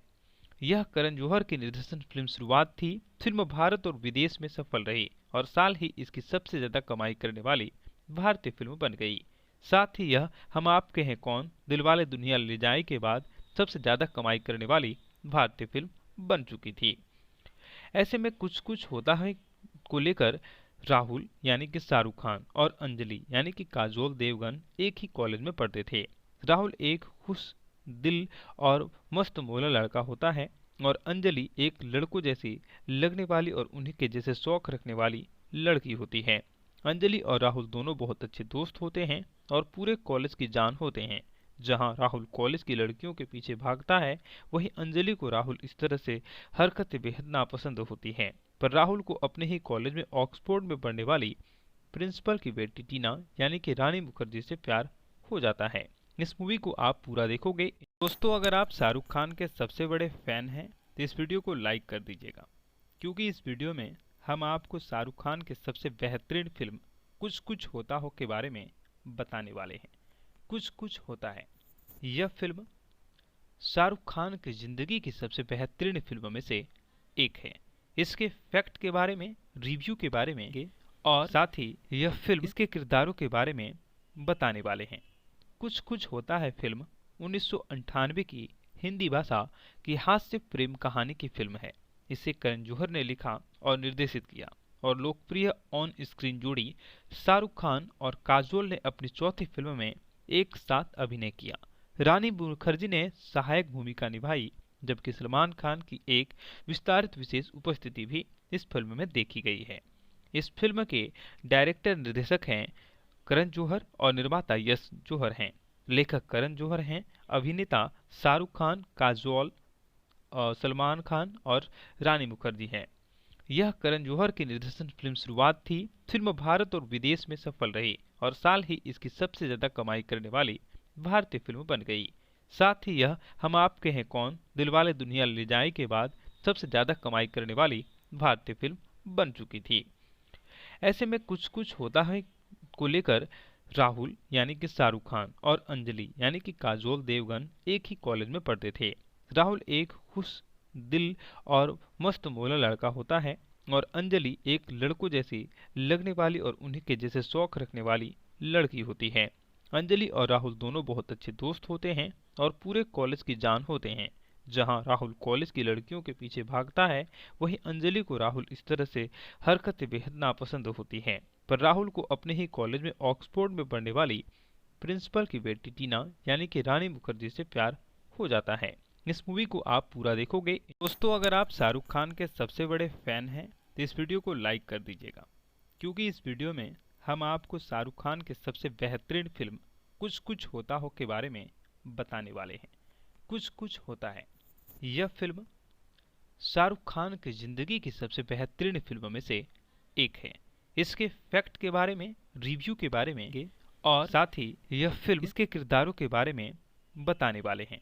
यह करण जौहर की निर्देशन फिल्म शुरुआत थी। फिल्म भारत और विदेश में सफल रही और साल ही इसकी सबसे ज्यादा कमाई करने वाली भारतीय फिल्म बन गई। साथ ही यह हम आपके हैं कौन, दिलवाले दुल्हनिया ले जाए के बाद सबसे ज्यादा कमाई करने वाली भारतीय फिल्म बन चुकी थी। ऐसे में कुछ कुछ होता है को लेकर राहुल यानी कि शाहरुख खान और अंजलि यानी कि काजोल देवगन एक ही कॉलेज में पढ़ते थे। राहुल एक खुश दिल और मस्त मौला लड़का होता है और अंजलि एक लड़कों जैसी लगने वाली और उन्हीं के जैसे शौक रखने वाली लड़की होती है। अंजलि और राहुल दोनों बहुत अच्छे दोस्त होते हैं और पूरे कॉलेज की जान होते हैं। जहां राहुल कॉलेज की लड़कियों के पीछे भागता है, वहीं अंजलि को राहुल इस तरह से हरकतें बेहद नापसंद होती हैं। पर राहुल को अपने ही कॉलेज में ऑक्सफोर्ड में पढ़ने वाली प्रिंसिपल की बेटी टीना यानी कि रानी मुखर्जी से प्यार हो जाता है। इस मूवी को आप पूरा देखोगे। दोस्तों, अगर आप शाहरुख खान के सबसे बड़े फैन हैं तो इस वीडियो को लाइक कर दीजिएगा, क्योंकि इस वीडियो में हम आपको शाहरुख खान के सबसे बेहतरीन फिल्म कुछ कुछ होता हो के बारे में बताने वाले हैं। कुछ कुछ होता है यह फिल्म शाहरुख खान की जिंदगी की सबसे बेहतरीन फिल्मों में से एक है। इसके फैक्ट के बारे में, रिव्यू के बारे में और साथ ही यह फिल्म इसके किरदारों के बारे में बताने वाले हैं। कुछ कुछ होता है फिल्म 1998 की हिंदी भाषा की हास्य प्रेम कहानी की फिल्म है। इसे करण जौहर ने लिखा और निर्देशित किया और लोकप्रिय ऑन स्क्रीन जोड़ी शाहरुख खान और काजोल ने अपनी चौथी फिल्म में एक साथ अभिनय किया। रानी मुखर्जी ने सहायक भूमिका निभाई, जबकि सलमान खान की एक विस्तारित विशेष उपस्थिति भी इस फिल्म में देखी गई है। इस फिल्म के डायरेक्टर निर्देशक हैं करण जौहर और निर्माता यश जौहर हैं। लेखक करण जौहर हैं, अभिनेता शाहरुख खान, काजोल, सलमान खान और रानी मुखर्जी हैं। यह करण जौहर की निर्देशन फिल्म शुरुआत थी। फिल्म भारत और विदेश में सफल रही और साल ही इसकी सबसे ज्यादा कमाई करने वाली भारतीय फिल्म बन गई। साथ ही यह हम आपके हैं कौन, दिलवाले दुल्हनिया ले जाए के बाद सबसे ज्यादा कमाई करने वाली भारतीय फिल्म बन चुकी थी। ऐसे में कुछ कुछ होता है को लेकर राहुल यानी कि शाहरुख खान और अंजलि यानी कि काजोल देवगन एक ही कॉलेज में पढ़ते थे। राहुल एक खुश दिल और मस्त मौला लड़का होता है और अंजलि एक लड़कों जैसी लगने वाली और उन्हीं के जैसे शौक रखने वाली लड़की होती है। अंजलि और राहुल दोनों बहुत अच्छे दोस्त होते हैं और पूरे कॉलेज की जान होते हैं। जहां राहुल कॉलेज की लड़कियों के पीछे भागता है, वहीं अंजलि को राहुल इस तरह से हरकतें बेहद नापसंद होती हैं। पर राहुल को अपने ही कॉलेज में ऑक्सफोर्ड में पढ़ने वाली प्रिंसिपल की बेटी टीना यानी कि रानी मुखर्जी से प्यार हो जाता है। इस मूवी को आप पूरा देखोगे। दोस्तों, अगर आप शाहरुख खान के सबसे बड़े फैन हैं तो इस वीडियो को लाइक कर दीजिएगा, क्योंकि इस वीडियो में हम आपको शाहरुख खान के सबसे बेहतरीन फिल्म कुछ कुछ होता हो के बारे में बताने वाले हैं। कुछ कुछ होता है यह फिल्म शाहरुख खान की जिंदगी की सबसे बेहतरीन फिल्मों में से एक है। इसके फैक्ट के बारे में, रिव्यू के बारे में और साथ ही यह फिल्म इसके किरदारों के बारे में बताने वाले हैं।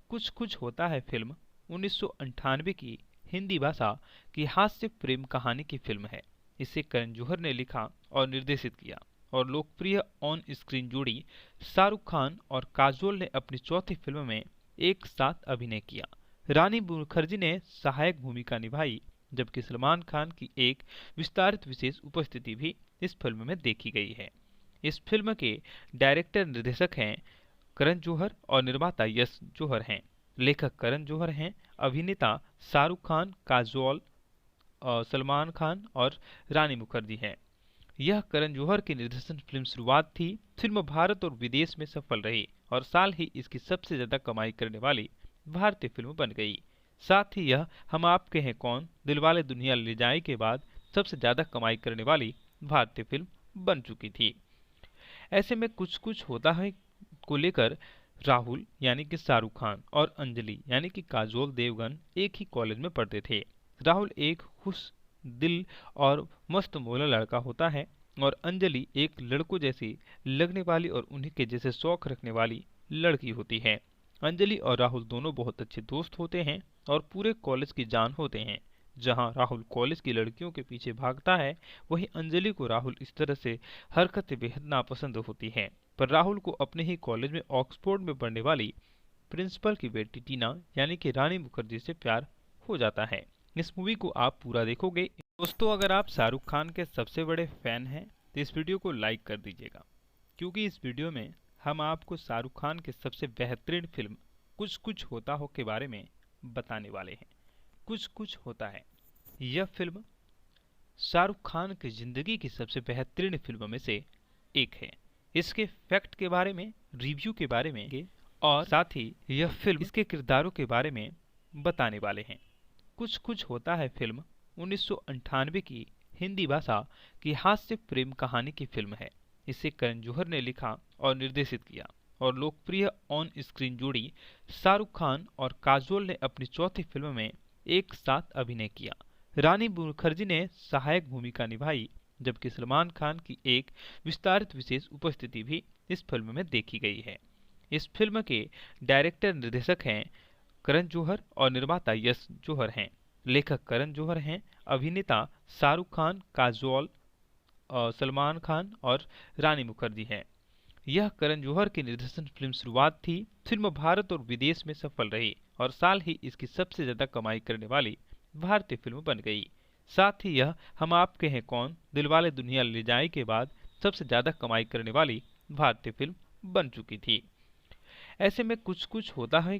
कुछ कुछ होता है फिल्म 1998 की हिंदी भाषा की हास्य प्रेम कहानी की फिल्म है। इसे करण जौहर ने लिखा और निर्देशित किया और लोकप्रिय ऑन स्क्रीन जोड़ी शाहरुख खान और काजोल ने अपनी चौथी फिल्म में एक साथ अभिनय किया। रानी मुखर्जी ने सहायक भूमिका निभाई, जबकि सलमान खान की एक विस्तारित विशेष उपस्थिति भी इस फिल्म में देखी गई है। इस फिल्म के डायरेक्टर निर्देशक हैं करण जौहर और निर्माता यश जौहर हैं। लेखक करण जौहर हैं, अभिनेता शाहरुख खान, काजोल, सलमान खान और रानी मुखर्जी हैं। यह करण जौहर की निर्देशन फिल्म शुरुआत थी। फिल्म भारत और विदेश में सफल रही और साल ही इसकी सबसे ज्यादा कमाई करने वाली भारतीय फिल्म बन गई। साथ ही यह हम आपके हैं कौन, दिलवाले दुल्हनिया ले जाए के बाद सबसे ज्यादा कमाई करने वाली भारतीय फिल्म बन चुकी थी। ऐसे में कुछ कुछ होता है को लेकर राहुल यानी कि शाहरुख खान और अंजलि यानी कि काजोल देवगन एक ही कॉलेज में पढ़ते थे। राहुल एक खुश दिल और मस्त मौला लड़का होता है और अंजलि एक लड़कों जैसी लगने वाली और उन्हीं के जैसे शौक रखने वाली लड़की होती है। अंजलि और राहुल दोनों बहुत अच्छे दोस्त होते हैं और पूरे कॉलेज की जान होते हैं। जहां राहुल कॉलेज की लड़कियों के पीछे भागता है, वहीं अंजलि को राहुल इस तरह से हरकतें बेहद नापसंद होती हैं। पर राहुल को अपने ही कॉलेज में ऑक्सफोर्ड में पढ़ने वाली प्रिंसिपल की बेटी टीना यानी कि रानी मुखर्जी से प्यार हो जाता है। इस मूवी को आप पूरा देखोगे। दोस्तों, अगर आप शाहरुख खान के सबसे बड़े फैन हैं तो इस वीडियो को लाइक कर दीजिएगा, क्योंकि इस वीडियो में हम आपको शाहरुख खान के सबसे बेहतरीन फिल्म कुछ कुछ होता हो के बारे में बताने वाले हैं। कुछ कुछ होता है यह फिल्म शाहरुख खान की जिंदगी की सबसे बेहतरीन फिल्मों में से एक है। इसके फैक्ट के बारे में, रिव्यू के बारे में और साथ ही यह फिल्म इसके किरदारों के बारे में बताने वाले हैं। कुछ कुछ होता है फिल्म 1998 की हिंदी भाषा की हास्य प्रेम कहानी की फिल्म है। इसे करण जौहर ने लिखा और निर्देशित किया और लोकप्रिय ऑन स्क्रीन जोड़ी शाहरुख खान और काजोल ने अपनी चौथी फिल्म में एक साथ अभिनय किया। रानी मुखर्जी ने सहायक भूमिका निभाई, जबकि सलमान खान की एक विस्तारित विशेष उपस्थिति भी इस फिल्म में देखी गई है। इस फिल्म के डायरेक्टर निर्देशक हैं करण जौहर और निर्माता यश जौहर हैं। लेखक करण जौहर हैं, अभिनेता शाहरुख खान, काजोल, सलमान खान और रानी मुखर्जी हैं। यह करण जौहर की निर्देशन फिल्म शुरुआत थी। फिल्म भारत और विदेश में सफल रही और साल ही इसकी सबसे ज्यादा कमाई करने वाली भारतीय फिल्म बन गई। साथ ही यह हम आपके हैं कौन, दिलवाले दुल्हनिया ले जाए के बाद सबसे ज्यादा कमाई करने वाली भारतीय फिल्म बन चुकी थी। ऐसे में कुछ कुछ होता है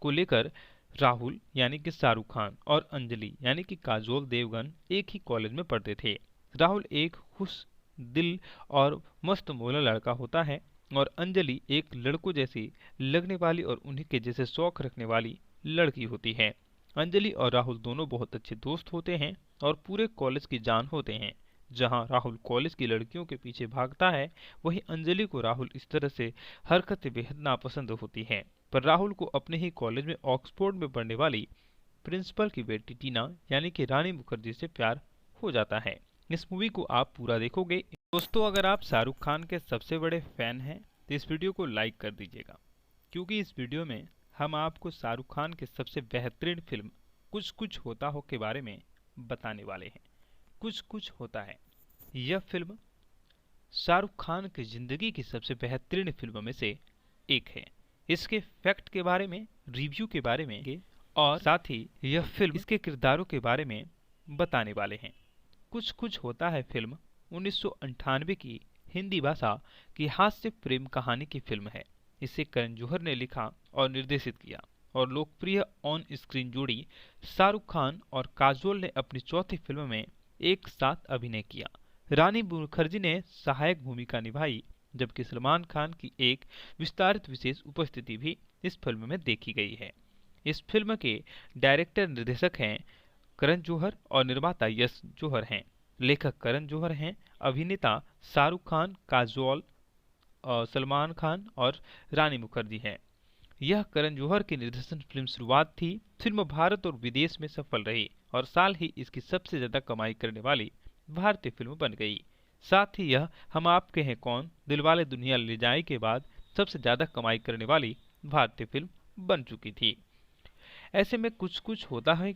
को लेकर राहुल यानी कि शाहरुख खान और अंजलि यानी कि काजोल देवगन एक ही कॉलेज में पढ़ते थे। राहुल एक खुश दिल और मस्त मौला लड़का होता है और अंजलि एक लड़कों जैसी लगने वाली और उन्हीं के जैसे शौक रखने वाली लड़की होती है। अंजलि और राहुल दोनों बहुत अच्छे दोस्त होते हैं और पूरे कॉलेज की जान होते हैं। जहां राहुल कॉलेज की लड़कियों के पीछे भागता है, वहीं अंजलि को राहुल इस तरह से हरकतें बेहद नापसंद होती हैं। पर राहुल को अपने ही कॉलेज में ऑक्सफोर्ड में पढ़ने वाली प्रिंसिपल की बेटी टीना यानी कि रानी मुखर्जी से प्यार हो जाता है। इस मूवी को आप पूरा देखोगे। दोस्तों, अगर आप शाहरुख खान के सबसे बड़े फैन हैं तो इस वीडियो को लाइक कर दीजिएगा, क्योंकि इस वीडियो में हम आपको शाहरुख खान के सबसे बेहतरीन फिल्म कुछ कुछ होता हो के बारे में बताने वाले हैं। कुछ कुछ होता है यह फिल्म शाहरुख खान की जिंदगी की सबसे बेहतरीन फिल्मों में से एक है। इसके फैक्ट के बारे में, रिव्यू के बारे में और साथ ही यह फिल्म इसके किरदारों के बारे में बताने वाले हैं। कुछ कुछ होता है फिल्म 1998 की हिंदी भाषा की हास्य प्रेम कहानी की फिल्म है। इसे करण जौहर ने लिखा और निर्देशित किया और लोकप्रिय ऑन स्क्रीन जोड़ी शाहरुख खान और काजोल ने अपनी चौथी फिल्म में एक साथ अभिनय किया। रानी मुखर्जी ने सहायक भूमिका निभाई, जबकि सलमान खान की एक विस्तारित विशेष उपस्थिति भी इस फिल्म में देखी गई है। इस फिल्म के डायरेक्टर निर्देशक हैं करण जौहर और निर्माता यश जौहर हैं। लेखक करण जौहर हैं, अभिनेता शाहरुख खान, काजोल, सलमान खान और रानी मुखर्जी हैं। यह करण जौहर की निर्देशन फिल्म शुरुआत थी। फिल्म भारत और विदेश में सफल रही और साल ही इसकी सबसे ज्यादा कमाई करने वाली भारतीय फिल्म बन गई। साथ ही यह हम आपके हैं कौन, दिलवाले दुल्हनिया ले जाए के बाद सबसे ज्यादा कमाई करने वाली भारतीय फिल्म बन चुकी थी। ऐसे में कुछ कुछ होता है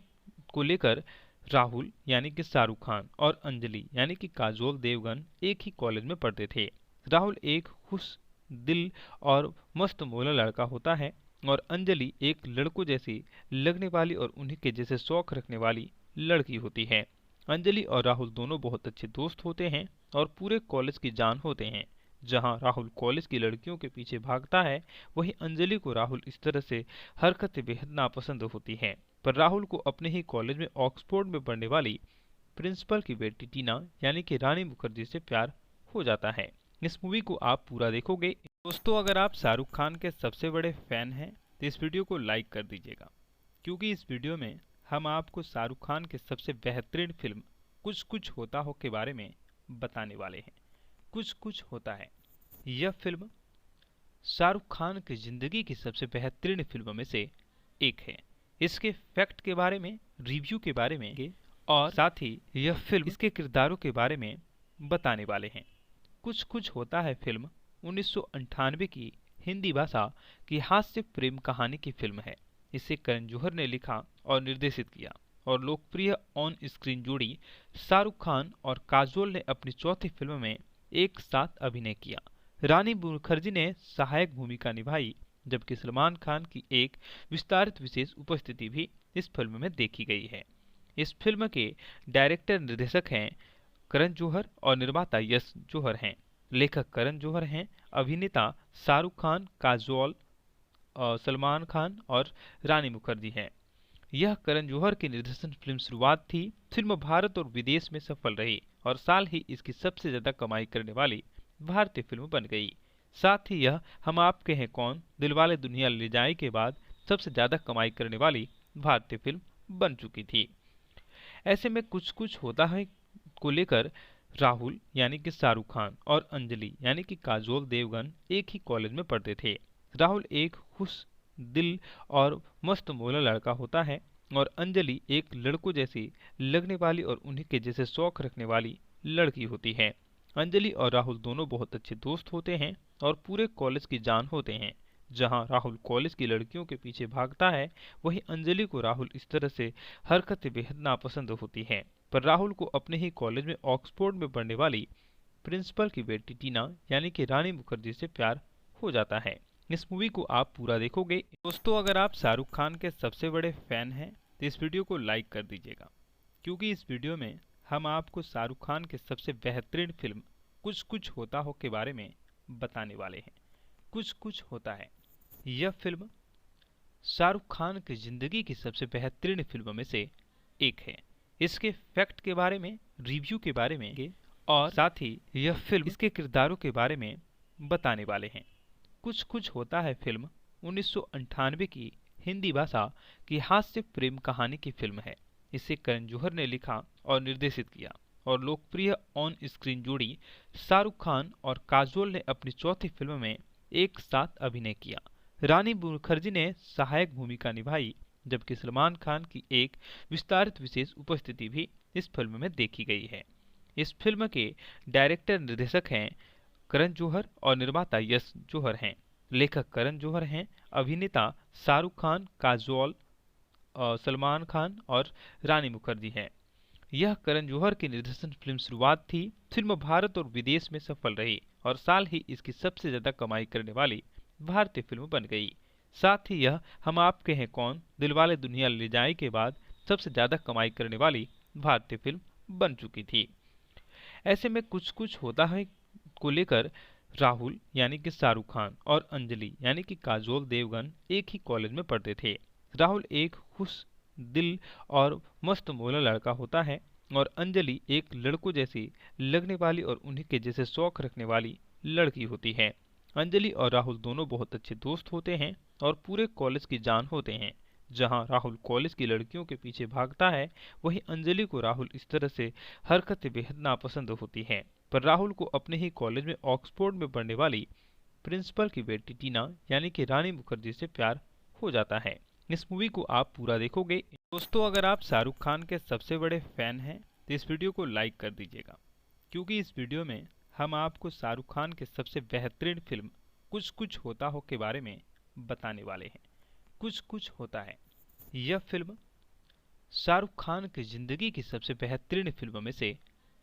को लेकर राहुल यानी कि शाहरुख खान और अंजलि यानी कि काजोल देवगन एक ही कॉलेज में पढ़ते थे। राहुल एक खुश दिल और मस्त मौला लड़का होता है और अंजलि एक लड़कों जैसी लगने वाली और उन्हीं के जैसे शौक रखने वाली लड़की होती है। अंजलि और राहुल दोनों बहुत अच्छे दोस्त होते हैं और पूरे कॉलेज की जान होते हैं। जहां राहुल कॉलेज की लड़कियों के पीछे भागता है, वहीं अंजलि को राहुल इस तरह से हरकतें बेहद नापसंद होती हैं। पर राहुल को अपने ही कॉलेज में ऑक्सफोर्ड में पढ़ने वाली प्रिंसिपल की बेटी टीना यानी कि रानी मुखर्जी से प्यार हो जाता है। इस मूवी को आप पूरा देखोगे। दोस्तों, अगर आप शाहरुख खान के सबसे बड़े फैन हैं तो इस वीडियो को लाइक कर दीजिएगा, क्योंकि इस वीडियो में हम आपको शाहरुख खान के सबसे बेहतरीन फिल्म कुछ कुछ होता हो के बारे में बताने वाले हैं। कुछ कुछ होता है यह फिल्म शाहरुख खान की जिंदगी की सबसे बेहतरीन फिल्मों में से एक है। इसके फैक्ट के बारे में, रिव्यू के बारे में और साथ ही यह फिल्म इसके किरदारों के बारे में बताने वाले हैं। कुछ कुछ होता है फिल्म 1998 की हिंदी भाषा की हास्य प्रेम कहानी की फिल्म है। इसे करण जौहर ने लिखा और निर्देशित किया और लोकप्रिय ऑन स्क्रीन जोड़ी शाहरुख खान और काजोल ने अपनी चौथी फिल्म में एक साथ अभिनय किया। रानी मुखर्जी ने सहायक भूमिका निभाई, जबकि सलमान खान की एक विस्तारित विशेष उपस्थिति भी इस फिल्म में देखी गई है। इस फिल्म के डायरेक्टर निर्देशक हैं करण जौहर और निर्माता यश जौहर हैं। लेखक करण जौहर हैं, अभिनेता शाहरुख खान, काजोल, सलमान खान और रानी मुखर्जी हैं। यह करण जौहर की निर्देशन फिल्म शुरुआत थी। फिल्म भारत और विदेश में सफल रही और साल ही इसकी सबसे ज्यादा कमाई करने वाली भारतीय फिल्म बन गई। साथ ही यह हम आपके हैं कौन, दिलवाले दुल्हनिया ले जाए के बाद सबसे ज्यादा कमाई करने वाली भारतीय फिल्म बन चुकी थी। ऐसे में कुछ कुछ होता है को लेकर राहुल यानी कि शाहरुख खान और अंजलि यानी कि काजोल देवगन एक ही कॉलेज में पढ़ते थे। राहुल एक खुश दिल और मस्त मौला लड़का होता है और अंजलि एक लड़कों जैसी लगने वाली और उन्हीं के जैसे शौक रखने वाली लड़की होती है। अंजलि और राहुल दोनों बहुत अच्छे दोस्त होते हैं और पूरे कॉलेज की जान होते हैं। जहां राहुल कॉलेज की लड़कियों के पीछे भागता है, वहीं अंजलि को राहुल इस तरह से हरकतें बेहद नापसंद होती हैं। पर राहुल को अपने ही कॉलेज में ऑक्सफोर्ड में पढ़ने वाली प्रिंसिपल की बेटी टीना यानी कि रानी मुखर्जी से प्यार हो जाता है। इस मूवी को आप पूरा देखोगे। दोस्तों, अगर आप शाहरुख खान के सबसे बड़े फैन हैं तो इस वीडियो को लाइक कर दीजिएगा, क्योंकि इस वीडियो में हम आपको शाहरुख खान के सबसे बेहतरीन फिल्म कुछ कुछ होता हो के बारे में बताने वाले हैं। कुछ कुछ होता है, यह फिल्म शाहरुख खान की जिंदगी की सबसे बेहतरीन फिल्मों में से एक है। इसके फैक्ट के बारे में, रिव्यू के बारे में और साथ ही यह फिल्म इसके किरदारों के बारे में बताने वाले हैं। कुछ कुछ होता है फिल्म 1998 की हिंदी भाषा की हास्य प्रेम कहानी की फिल्म है। इसे करण जौहर ने लिखा और निर्देशित किया और लोकप्रिय ऑन स्क्रीन जोड़ी शाहरुख खान और काजोल ने अपनी चौथी फिल्म में एक साथ अभिनय किया। रानी मुखर्जी ने सहायक भूमिका निभाई, जबकि सलमान खान की एक विस्तारित विशेष उपस्थिति भी इस फिल्म में देखी गई है। इस फिल्म के डायरेक्टर निर्देशक हैं करण जौहर और निर्माता यश जौहर हैं। लेखक करण जौहर हैं, अभिनेता शाहरुख खान, काजोल, सलमान खान और रानी मुखर्जी हैं। यह करण जौहर की निर्देशन फिल्म शुरुआत थी। फिल्म भारत और विदेश में सफल रही और साल ही इसकी सबसे ज्यादा कमाई करने वाली भारतीय फिल्म बन गई। साथ ही यह हम आपके हैं कौन, दिलवाले दुल्हनिया ले जाए के बाद सबसे ज्यादा कमाई करने वाली भारतीय फिल्म बन चुकी थी। ऐसे में कुछ कुछ होता है को लेकर राहुल यानी कि शाहरुख खान और अंजलि यानी कि काजोल देवगन एक ही कॉलेज में पढ़ते थे। राहुल एक खुश दिल और मस्त मौला लड़का होता है और अंजलि एक लड़कों जैसी लगने वाली और उन्हीं के जैसे शौक रखने वाली लड़की होती है। अंजलि और राहुल दोनों बहुत अच्छे दोस्त होते हैं और पूरे कॉलेज की जान होते हैं। जहां राहुल कॉलेज की लड़कियों के पीछे भागता है, वहीं अंजलि को राहुल इस तरह से हरकतें बेहद नापसंद होती हैं। पर राहुल को अपने ही कॉलेज में ऑक्सफोर्ड में पढ़ने वाली प्रिंसिपल की बेटी टीना यानी कि रानी मुखर्जी से प्यार हो जाता है। इस मूवी को आप पूरा देखोगे। दोस्तों, अगर आप शाहरुख खान के सबसे बड़े फैन हैं तो इस वीडियो को लाइक कर दीजिएगा, क्योंकि इस वीडियो में हम आपको शाहरुख खान के सबसे बेहतरीन फिल्म कुछ कुछ होता हो के बारे में बताने वाले हैं। कुछ कुछ होता है, यह फिल्म शाहरुख खान की जिंदगी की सबसे बेहतरीन फिल्मों में से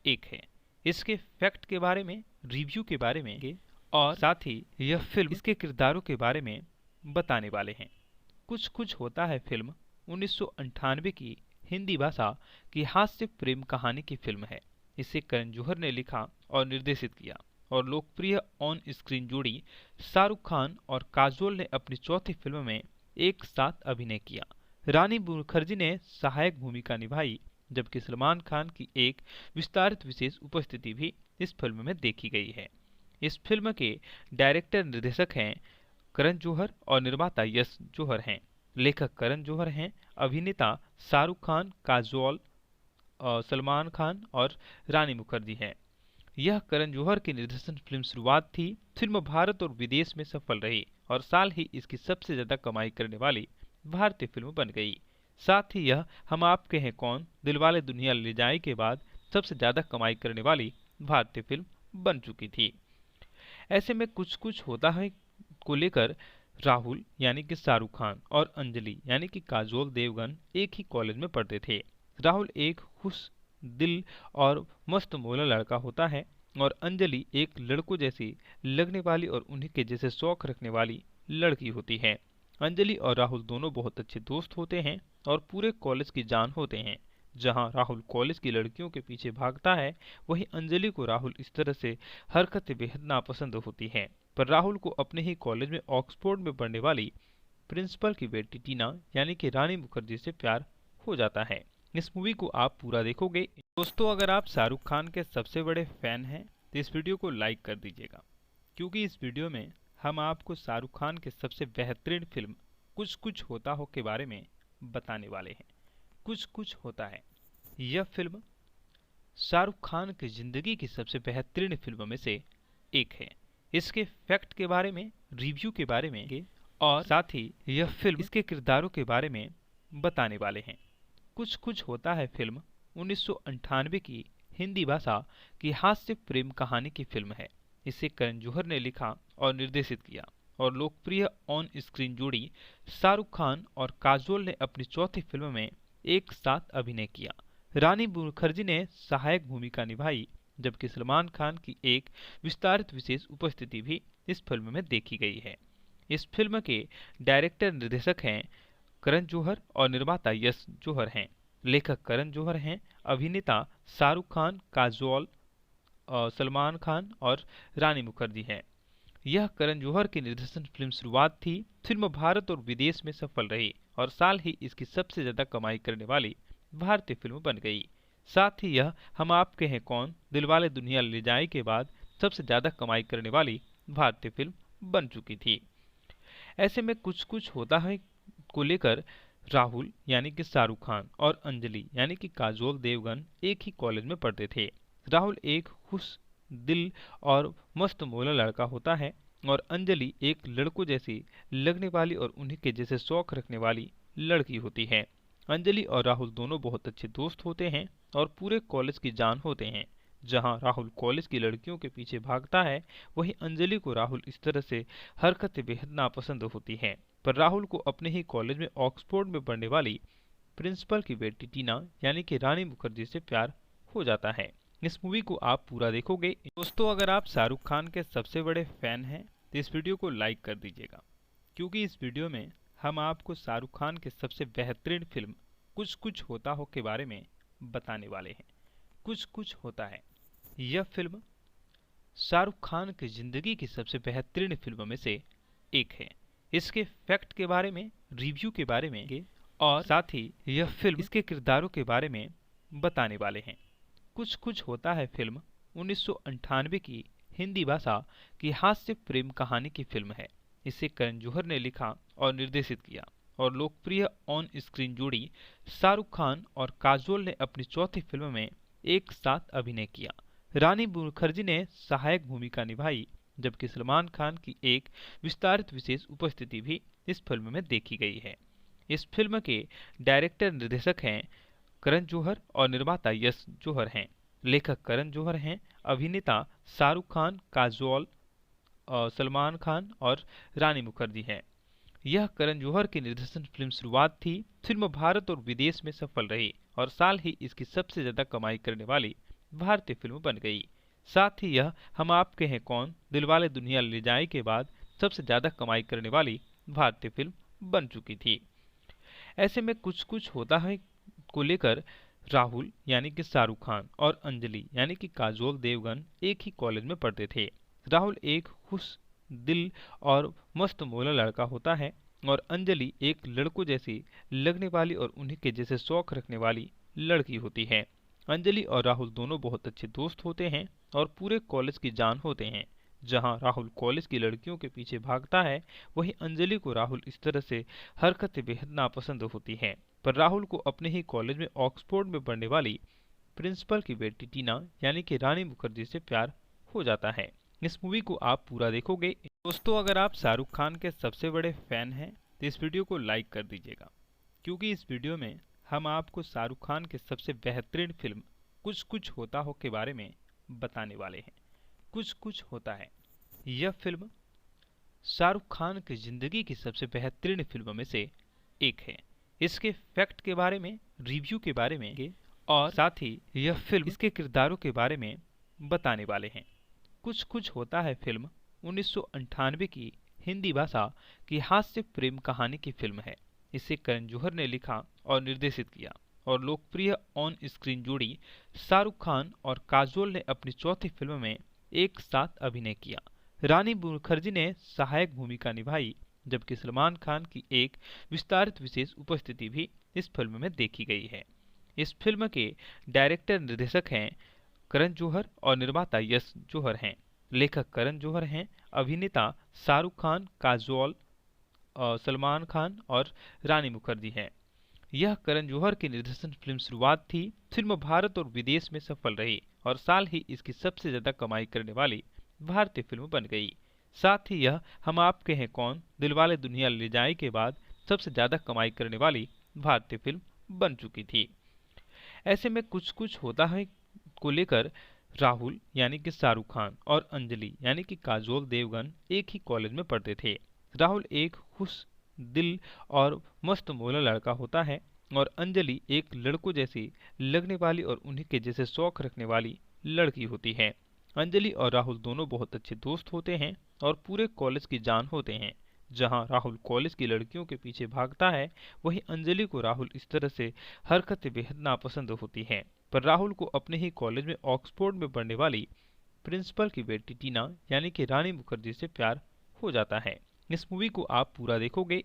एक है। इसके फैक्ट के बारे में, रिव्यू के बारे में और साथ ही यह फिल्म इसके किरदारों के बारे में बताने वाले हैं। कुछ कुछ होता है फिल्म 1998 की हिंदी भाषा की हास्य प्रेम कहानी की फिल्म है। इसे करण जौहर ने लिखा और निर्देशित किया और लोकप्रिय ऑन स्क्रीन जोड़ी शाहरुख खान और काजोल ने अपनी चौथी फिल्म में एक साथ अभिनय किया। रानी मुखर्जी ने सहायक भूमिका निभाई, जबकि सलमान खान की एक विस्तारित विशेष उपस्थिति भी इस फिल्म में देखी गई है। इस फिल्म के डायरेक्टर निर्देशक हैं करण जौहर और निर्माता यश जौहर हैं। लेखक करण जौहर हैं, अभिनेता शाहरुख खान, काजोल, सलमान खान और रानी मुखर्जी हैं। यह करण जौहर की निर्देशन फिल्म शुरुआत थी। फिल्म भारत और विदेश में सफल रही और साल ही इसकी सबसे ज्यादा कमाई करने वाली भारतीय फिल्म बन गई। साथ ही यह हम आपके हैं कौन, दिलवाले दुल्हनिया ले जाए के बाद सबसे ज्यादा कमाई करने वाली भारतीय फिल्म बन चुकी थी। ऐसे में कुछ कुछ होता है को लेकर राहुल यानी कि शाहरुख खान और अंजलि यानी कि काजोल देवगन एक ही कॉलेज में पढ़ते थे। राहुल एक खुश दिल और मस्त मौला लड़का होता है और अंजलि एक लड़कों जैसी लगने वाली और उन्हीं के जैसे शौक रखने वाली लड़की होती है। अंजलि और राहुल दोनों बहुत अच्छे दोस्त होते हैं और पूरे कॉलेज की जान होते हैं। जहां राहुल कॉलेज की लड़कियों के पीछे भागता है, वहीं अंजलि को राहुल इस तरह से हरकतें बेहद नापसंद होती हैं। पर राहुल को अपने ही कॉलेज में ऑक्सफोर्ड में पढ़ने वाली प्रिंसिपल की बेटी टीना यानी कि रानी मुखर्जी से प्यार हो जाता है। इस मूवी को आप पूरा देखोगे। दोस्तों, अगर आप शाहरुख खान के सबसे बड़े फैन हैं तो इस वीडियो को लाइक कर दीजिएगा, क्योंकि इस वीडियो में हम आपको शाहरुख खान के सबसे बेहतरीन फिल्म कुछ कुछ होता हो के बारे में बताने वाले हैं। कुछ कुछ होता है, यह फिल्म शाहरुख खान की जिंदगी की सबसे बेहतरीन फिल्मों में से एक है। इसके फैक्ट के बारे में, रिव्यू के बारे में और साथ ही यह फिल्म इसके किरदारों के बारे में बताने वाले हैं। कुछ कुछ होता है फिल्म 1998 की हिंदी भाषा की हास्य प्रेम कहानी की फिल्म है। इसे करण जौहर ने लिखा और निर्देशित किया और लोकप्रिय ऑन स्क्रीन जोड़ी शाहरुख खान और काजोल ने अपनी चौथी फिल्म में एक साथ अभिनय किया। रानी मुखर्जी ने सहायक भूमिका निभाई, जबकि सलमान खान की एक विस्तारित विशेष उपस्थिति भी इस फिल्म में देखी गई है। इस फिल्म के डायरेक्टर निर्देशक हैं करण जौहर और निर्माता यश जौहर हैं। लेखक करण जौहर हैं। अभिनेता शाहरुख खान, काजोल, सलमान खान और रानी मुखर्जी हैं। यह करण जौहर की निर्देशन फिल्म शुरुआत थी। फिल्म भारत और विदेश में सफल रही और साल ही इसकी सबसे ज्यादा कमाई करने वाली भारतीय फिल्म बन गई। साथ ही यह हम आपके हैं कौन, दिलवाले दुल्हनिया ले जाए के बाद सबसे ज्यादा कमाई करने वाली भारतीय फिल्म बन चुकी थी। ऐसे में कुछ कुछ होता है को लेकर राहुल यानी कि शाहरुख खान और अंजलि यानी कि काजोल देवगन एक ही कॉलेज में पढ़ते थे। राहुल एक खुश दिल और मस्त मौला लड़का होता है और अंजलि एक लड़कों जैसी लगने वाली और उन्हीं के जैसे शौक रखने वाली लड़की होती है। अंजलि और राहुल दोनों बहुत अच्छे दोस्त होते हैं और पूरे कॉलेज की जान होते हैं। जहां राहुल कॉलेज की लड़कियों के पीछे भागता है, वहीं अंजलि को राहुल इस तरह से हरकतें बेहद नापसंद होती हैं। पर राहुल को अपने ही कॉलेज में ऑक्सफोर्ड में पढ़ने वाली प्रिंसिपल की बेटी टीना यानी कि रानी मुखर्जी से प्यार हो जाता है। इस मूवी को आप पूरा देखोगे। दोस्तों, अगर आप शाहरुख खान के सबसे बड़े फैन हैं तो इस वीडियो को लाइक कर दीजिएगा, क्योंकि इस वीडियो में हम आपको शाहरुख खान के सबसे बेहतरीन फिल्म कुछ कुछ होता हो के बारे में बताने वाले हैं। कुछ कुछ होता है यह फिल्म शाहरुख खान की जिंदगी की सबसे बेहतरीन फिल्मों में से एक है। इसके फैक्ट के बारे में, रिव्यू के बारे में और साथ ही यह फिल्म इसके किरदारों के बारे में बताने वाले हैं। कुछ कुछ होता है फिल्म 1998 की हिंदी भाषा की हास्य प्रेम कहानी की फिल्म है। इसे करण जौहर ने लिखा और निर्देशित किया और लोकप्रिय ऑन स्क्रीन जोड़ी शाहरुख खान और काजोल ने अपनी चौथी फिल्म में एक साथ अभिनय किया। रानी मुखर्जी ने सहायक भूमिका निभाई, जबकि सलमान खान की एक विस्तारित विशेष उपस्थिति भी इस फिल्म में देखी गई है। इस फिल्म के डायरेक्टर निर्देशक हैं करण जौहर और निर्माता यश जौहर हैं। लेखक करण जौहर हैं। अभिनेता शाहरुख खान, काजोल, सलमान खान और रानी मुखर्जी हैं। यह करण जौहर की निर्देशन फिल्म शुरुआत थी। फिल्म भारत और विदेश में सफल रही और साल ही इसकी सबसे ज्यादा कमाई करने वाली भारतीय फिल्म बन गई। साथ ही यह हम आपके हैं कौन, दिलवाले दुल्हनिया ले जाए के बाद सबसे ज्यादा कमाई करने वाली भारतीय फिल्म बन चुकी थी। ऐसे में कुछ कुछ होता है को लेकर राहुल यानी कि शाहरुख खान और अंजलि यानी कि काजोल देवगन एक ही कॉलेज में पढ़ते थे। राहुल एक खुश दिल और मस्त मौला लड़का होता है और अंजलि एक लड़कों जैसी लगने वाली और उन्हीं के जैसे शौक रखने वाली लड़की होती है। अंजलि और राहुल दोनों बहुत अच्छे दोस्त होते हैं और पूरे कॉलेज की जान होते हैं। जहां राहुल कॉलेज की लड़कियों के पीछे भागता है, वहीं अंजलि को राहुल इस तरह से हरकतें बेहद नापसंद होती हैं। पर राहुल को अपने ही कॉलेज में ऑक्सफोर्ड में पढ़ने वाली प्रिंसिपल की बेटी टीना यानी कि रानी मुखर्जी से प्यार हो जाता है। इस मूवी को आप पूरा देखोगे। दोस्तों, अगर आप शाहरुख खान के सबसे बड़े फैन हैं तो इस वीडियो को लाइक कर दीजिएगा, क्योंकि इस वीडियो में हम आपको शाहरुख खान के सबसे बेहतरीन फिल्म कुछ कुछ होता हो के बारे में बताने वाले हैं। कुछ कुछ होता है यह फिल्म शाहरुख खान की जिंदगी की सबसे बेहतरीन फिल्मों में से एक है। इसके फैक्ट के बारे में, रिव्यू के बारे में और साथ ही यह फिल्म इसके किरदारों के बारे में बताने वाले हैं। कुछ कुछ होता है फिल्म 1998 की हिंदी भाषा की हास्य प्रेम कहानी की फिल्म है। इसे करण जौहर ने लिखा और निर्देशित किया और लोकप्रिय ऑन स्क्रीन जोड़ी शाहरुख खान और काजोल ने अपनी चौथी फिल्म में एक साथ अभिनय किया। रानी मुखर्जी ने सहायक भूमिका निभाई, जबकि सलमान खान की एक विस्तारित विशेष उपस्थिति भी इस फिल्म में देखी गई है। इस फिल्म के डायरेक्टर निर्देशक हैं करण जौहर और निर्माता यश जौहर हैं। लेखक करण जौहर हैं। अभिनेता शाहरुख खान, काजोल, सलमान खान और रानी मुखर्जी हैं। यह करण जौहर की निर्देशन फिल्म शुरुआत थी। फिल्म भारत और विदेश में सफल रही और साल ही इसकी सबसे ज्यादा कमाई करने वाली भारतीय फिल्म बन गई। साथ ही यह हम आपके हैं कौन, दिलवाले दुल्हनिया ले जाए के बाद सबसे ज्यादा कमाई करने वाली भारतीय फिल्म बन चुकी थी। ऐसे में कुछ कुछ होता है को लेकर राहुल यानी कि शाहरुख खान और अंजलि यानी कि काजोल देवगन एक ही कॉलेज में पढ़ते थे। राहुल एक खुश दिल और मस्त मौला लड़का होता है और अंजलि एक लड़कों जैसी लगने वाली और उन्हीं के जैसे शौक रखने वाली लड़की होती है। अंजलि और राहुल दोनों बहुत अच्छे दोस्त होते हैं और पूरे कॉलेज की जान होते हैं। जहां राहुल कॉलेज की लड़कियों के पीछे भागता है, वहीं अंजलि को राहुल इस तरह से हरकतें बेहद नापसंद होती हैं। पर राहुल को अपने ही कॉलेज में ऑक्सफोर्ड में पढ़ने वाली प्रिंसिपल की बेटी टीना यानी कि रानी मुखर्जी से प्यार हो जाता है। इस मूवी को आप पूरा देखोगे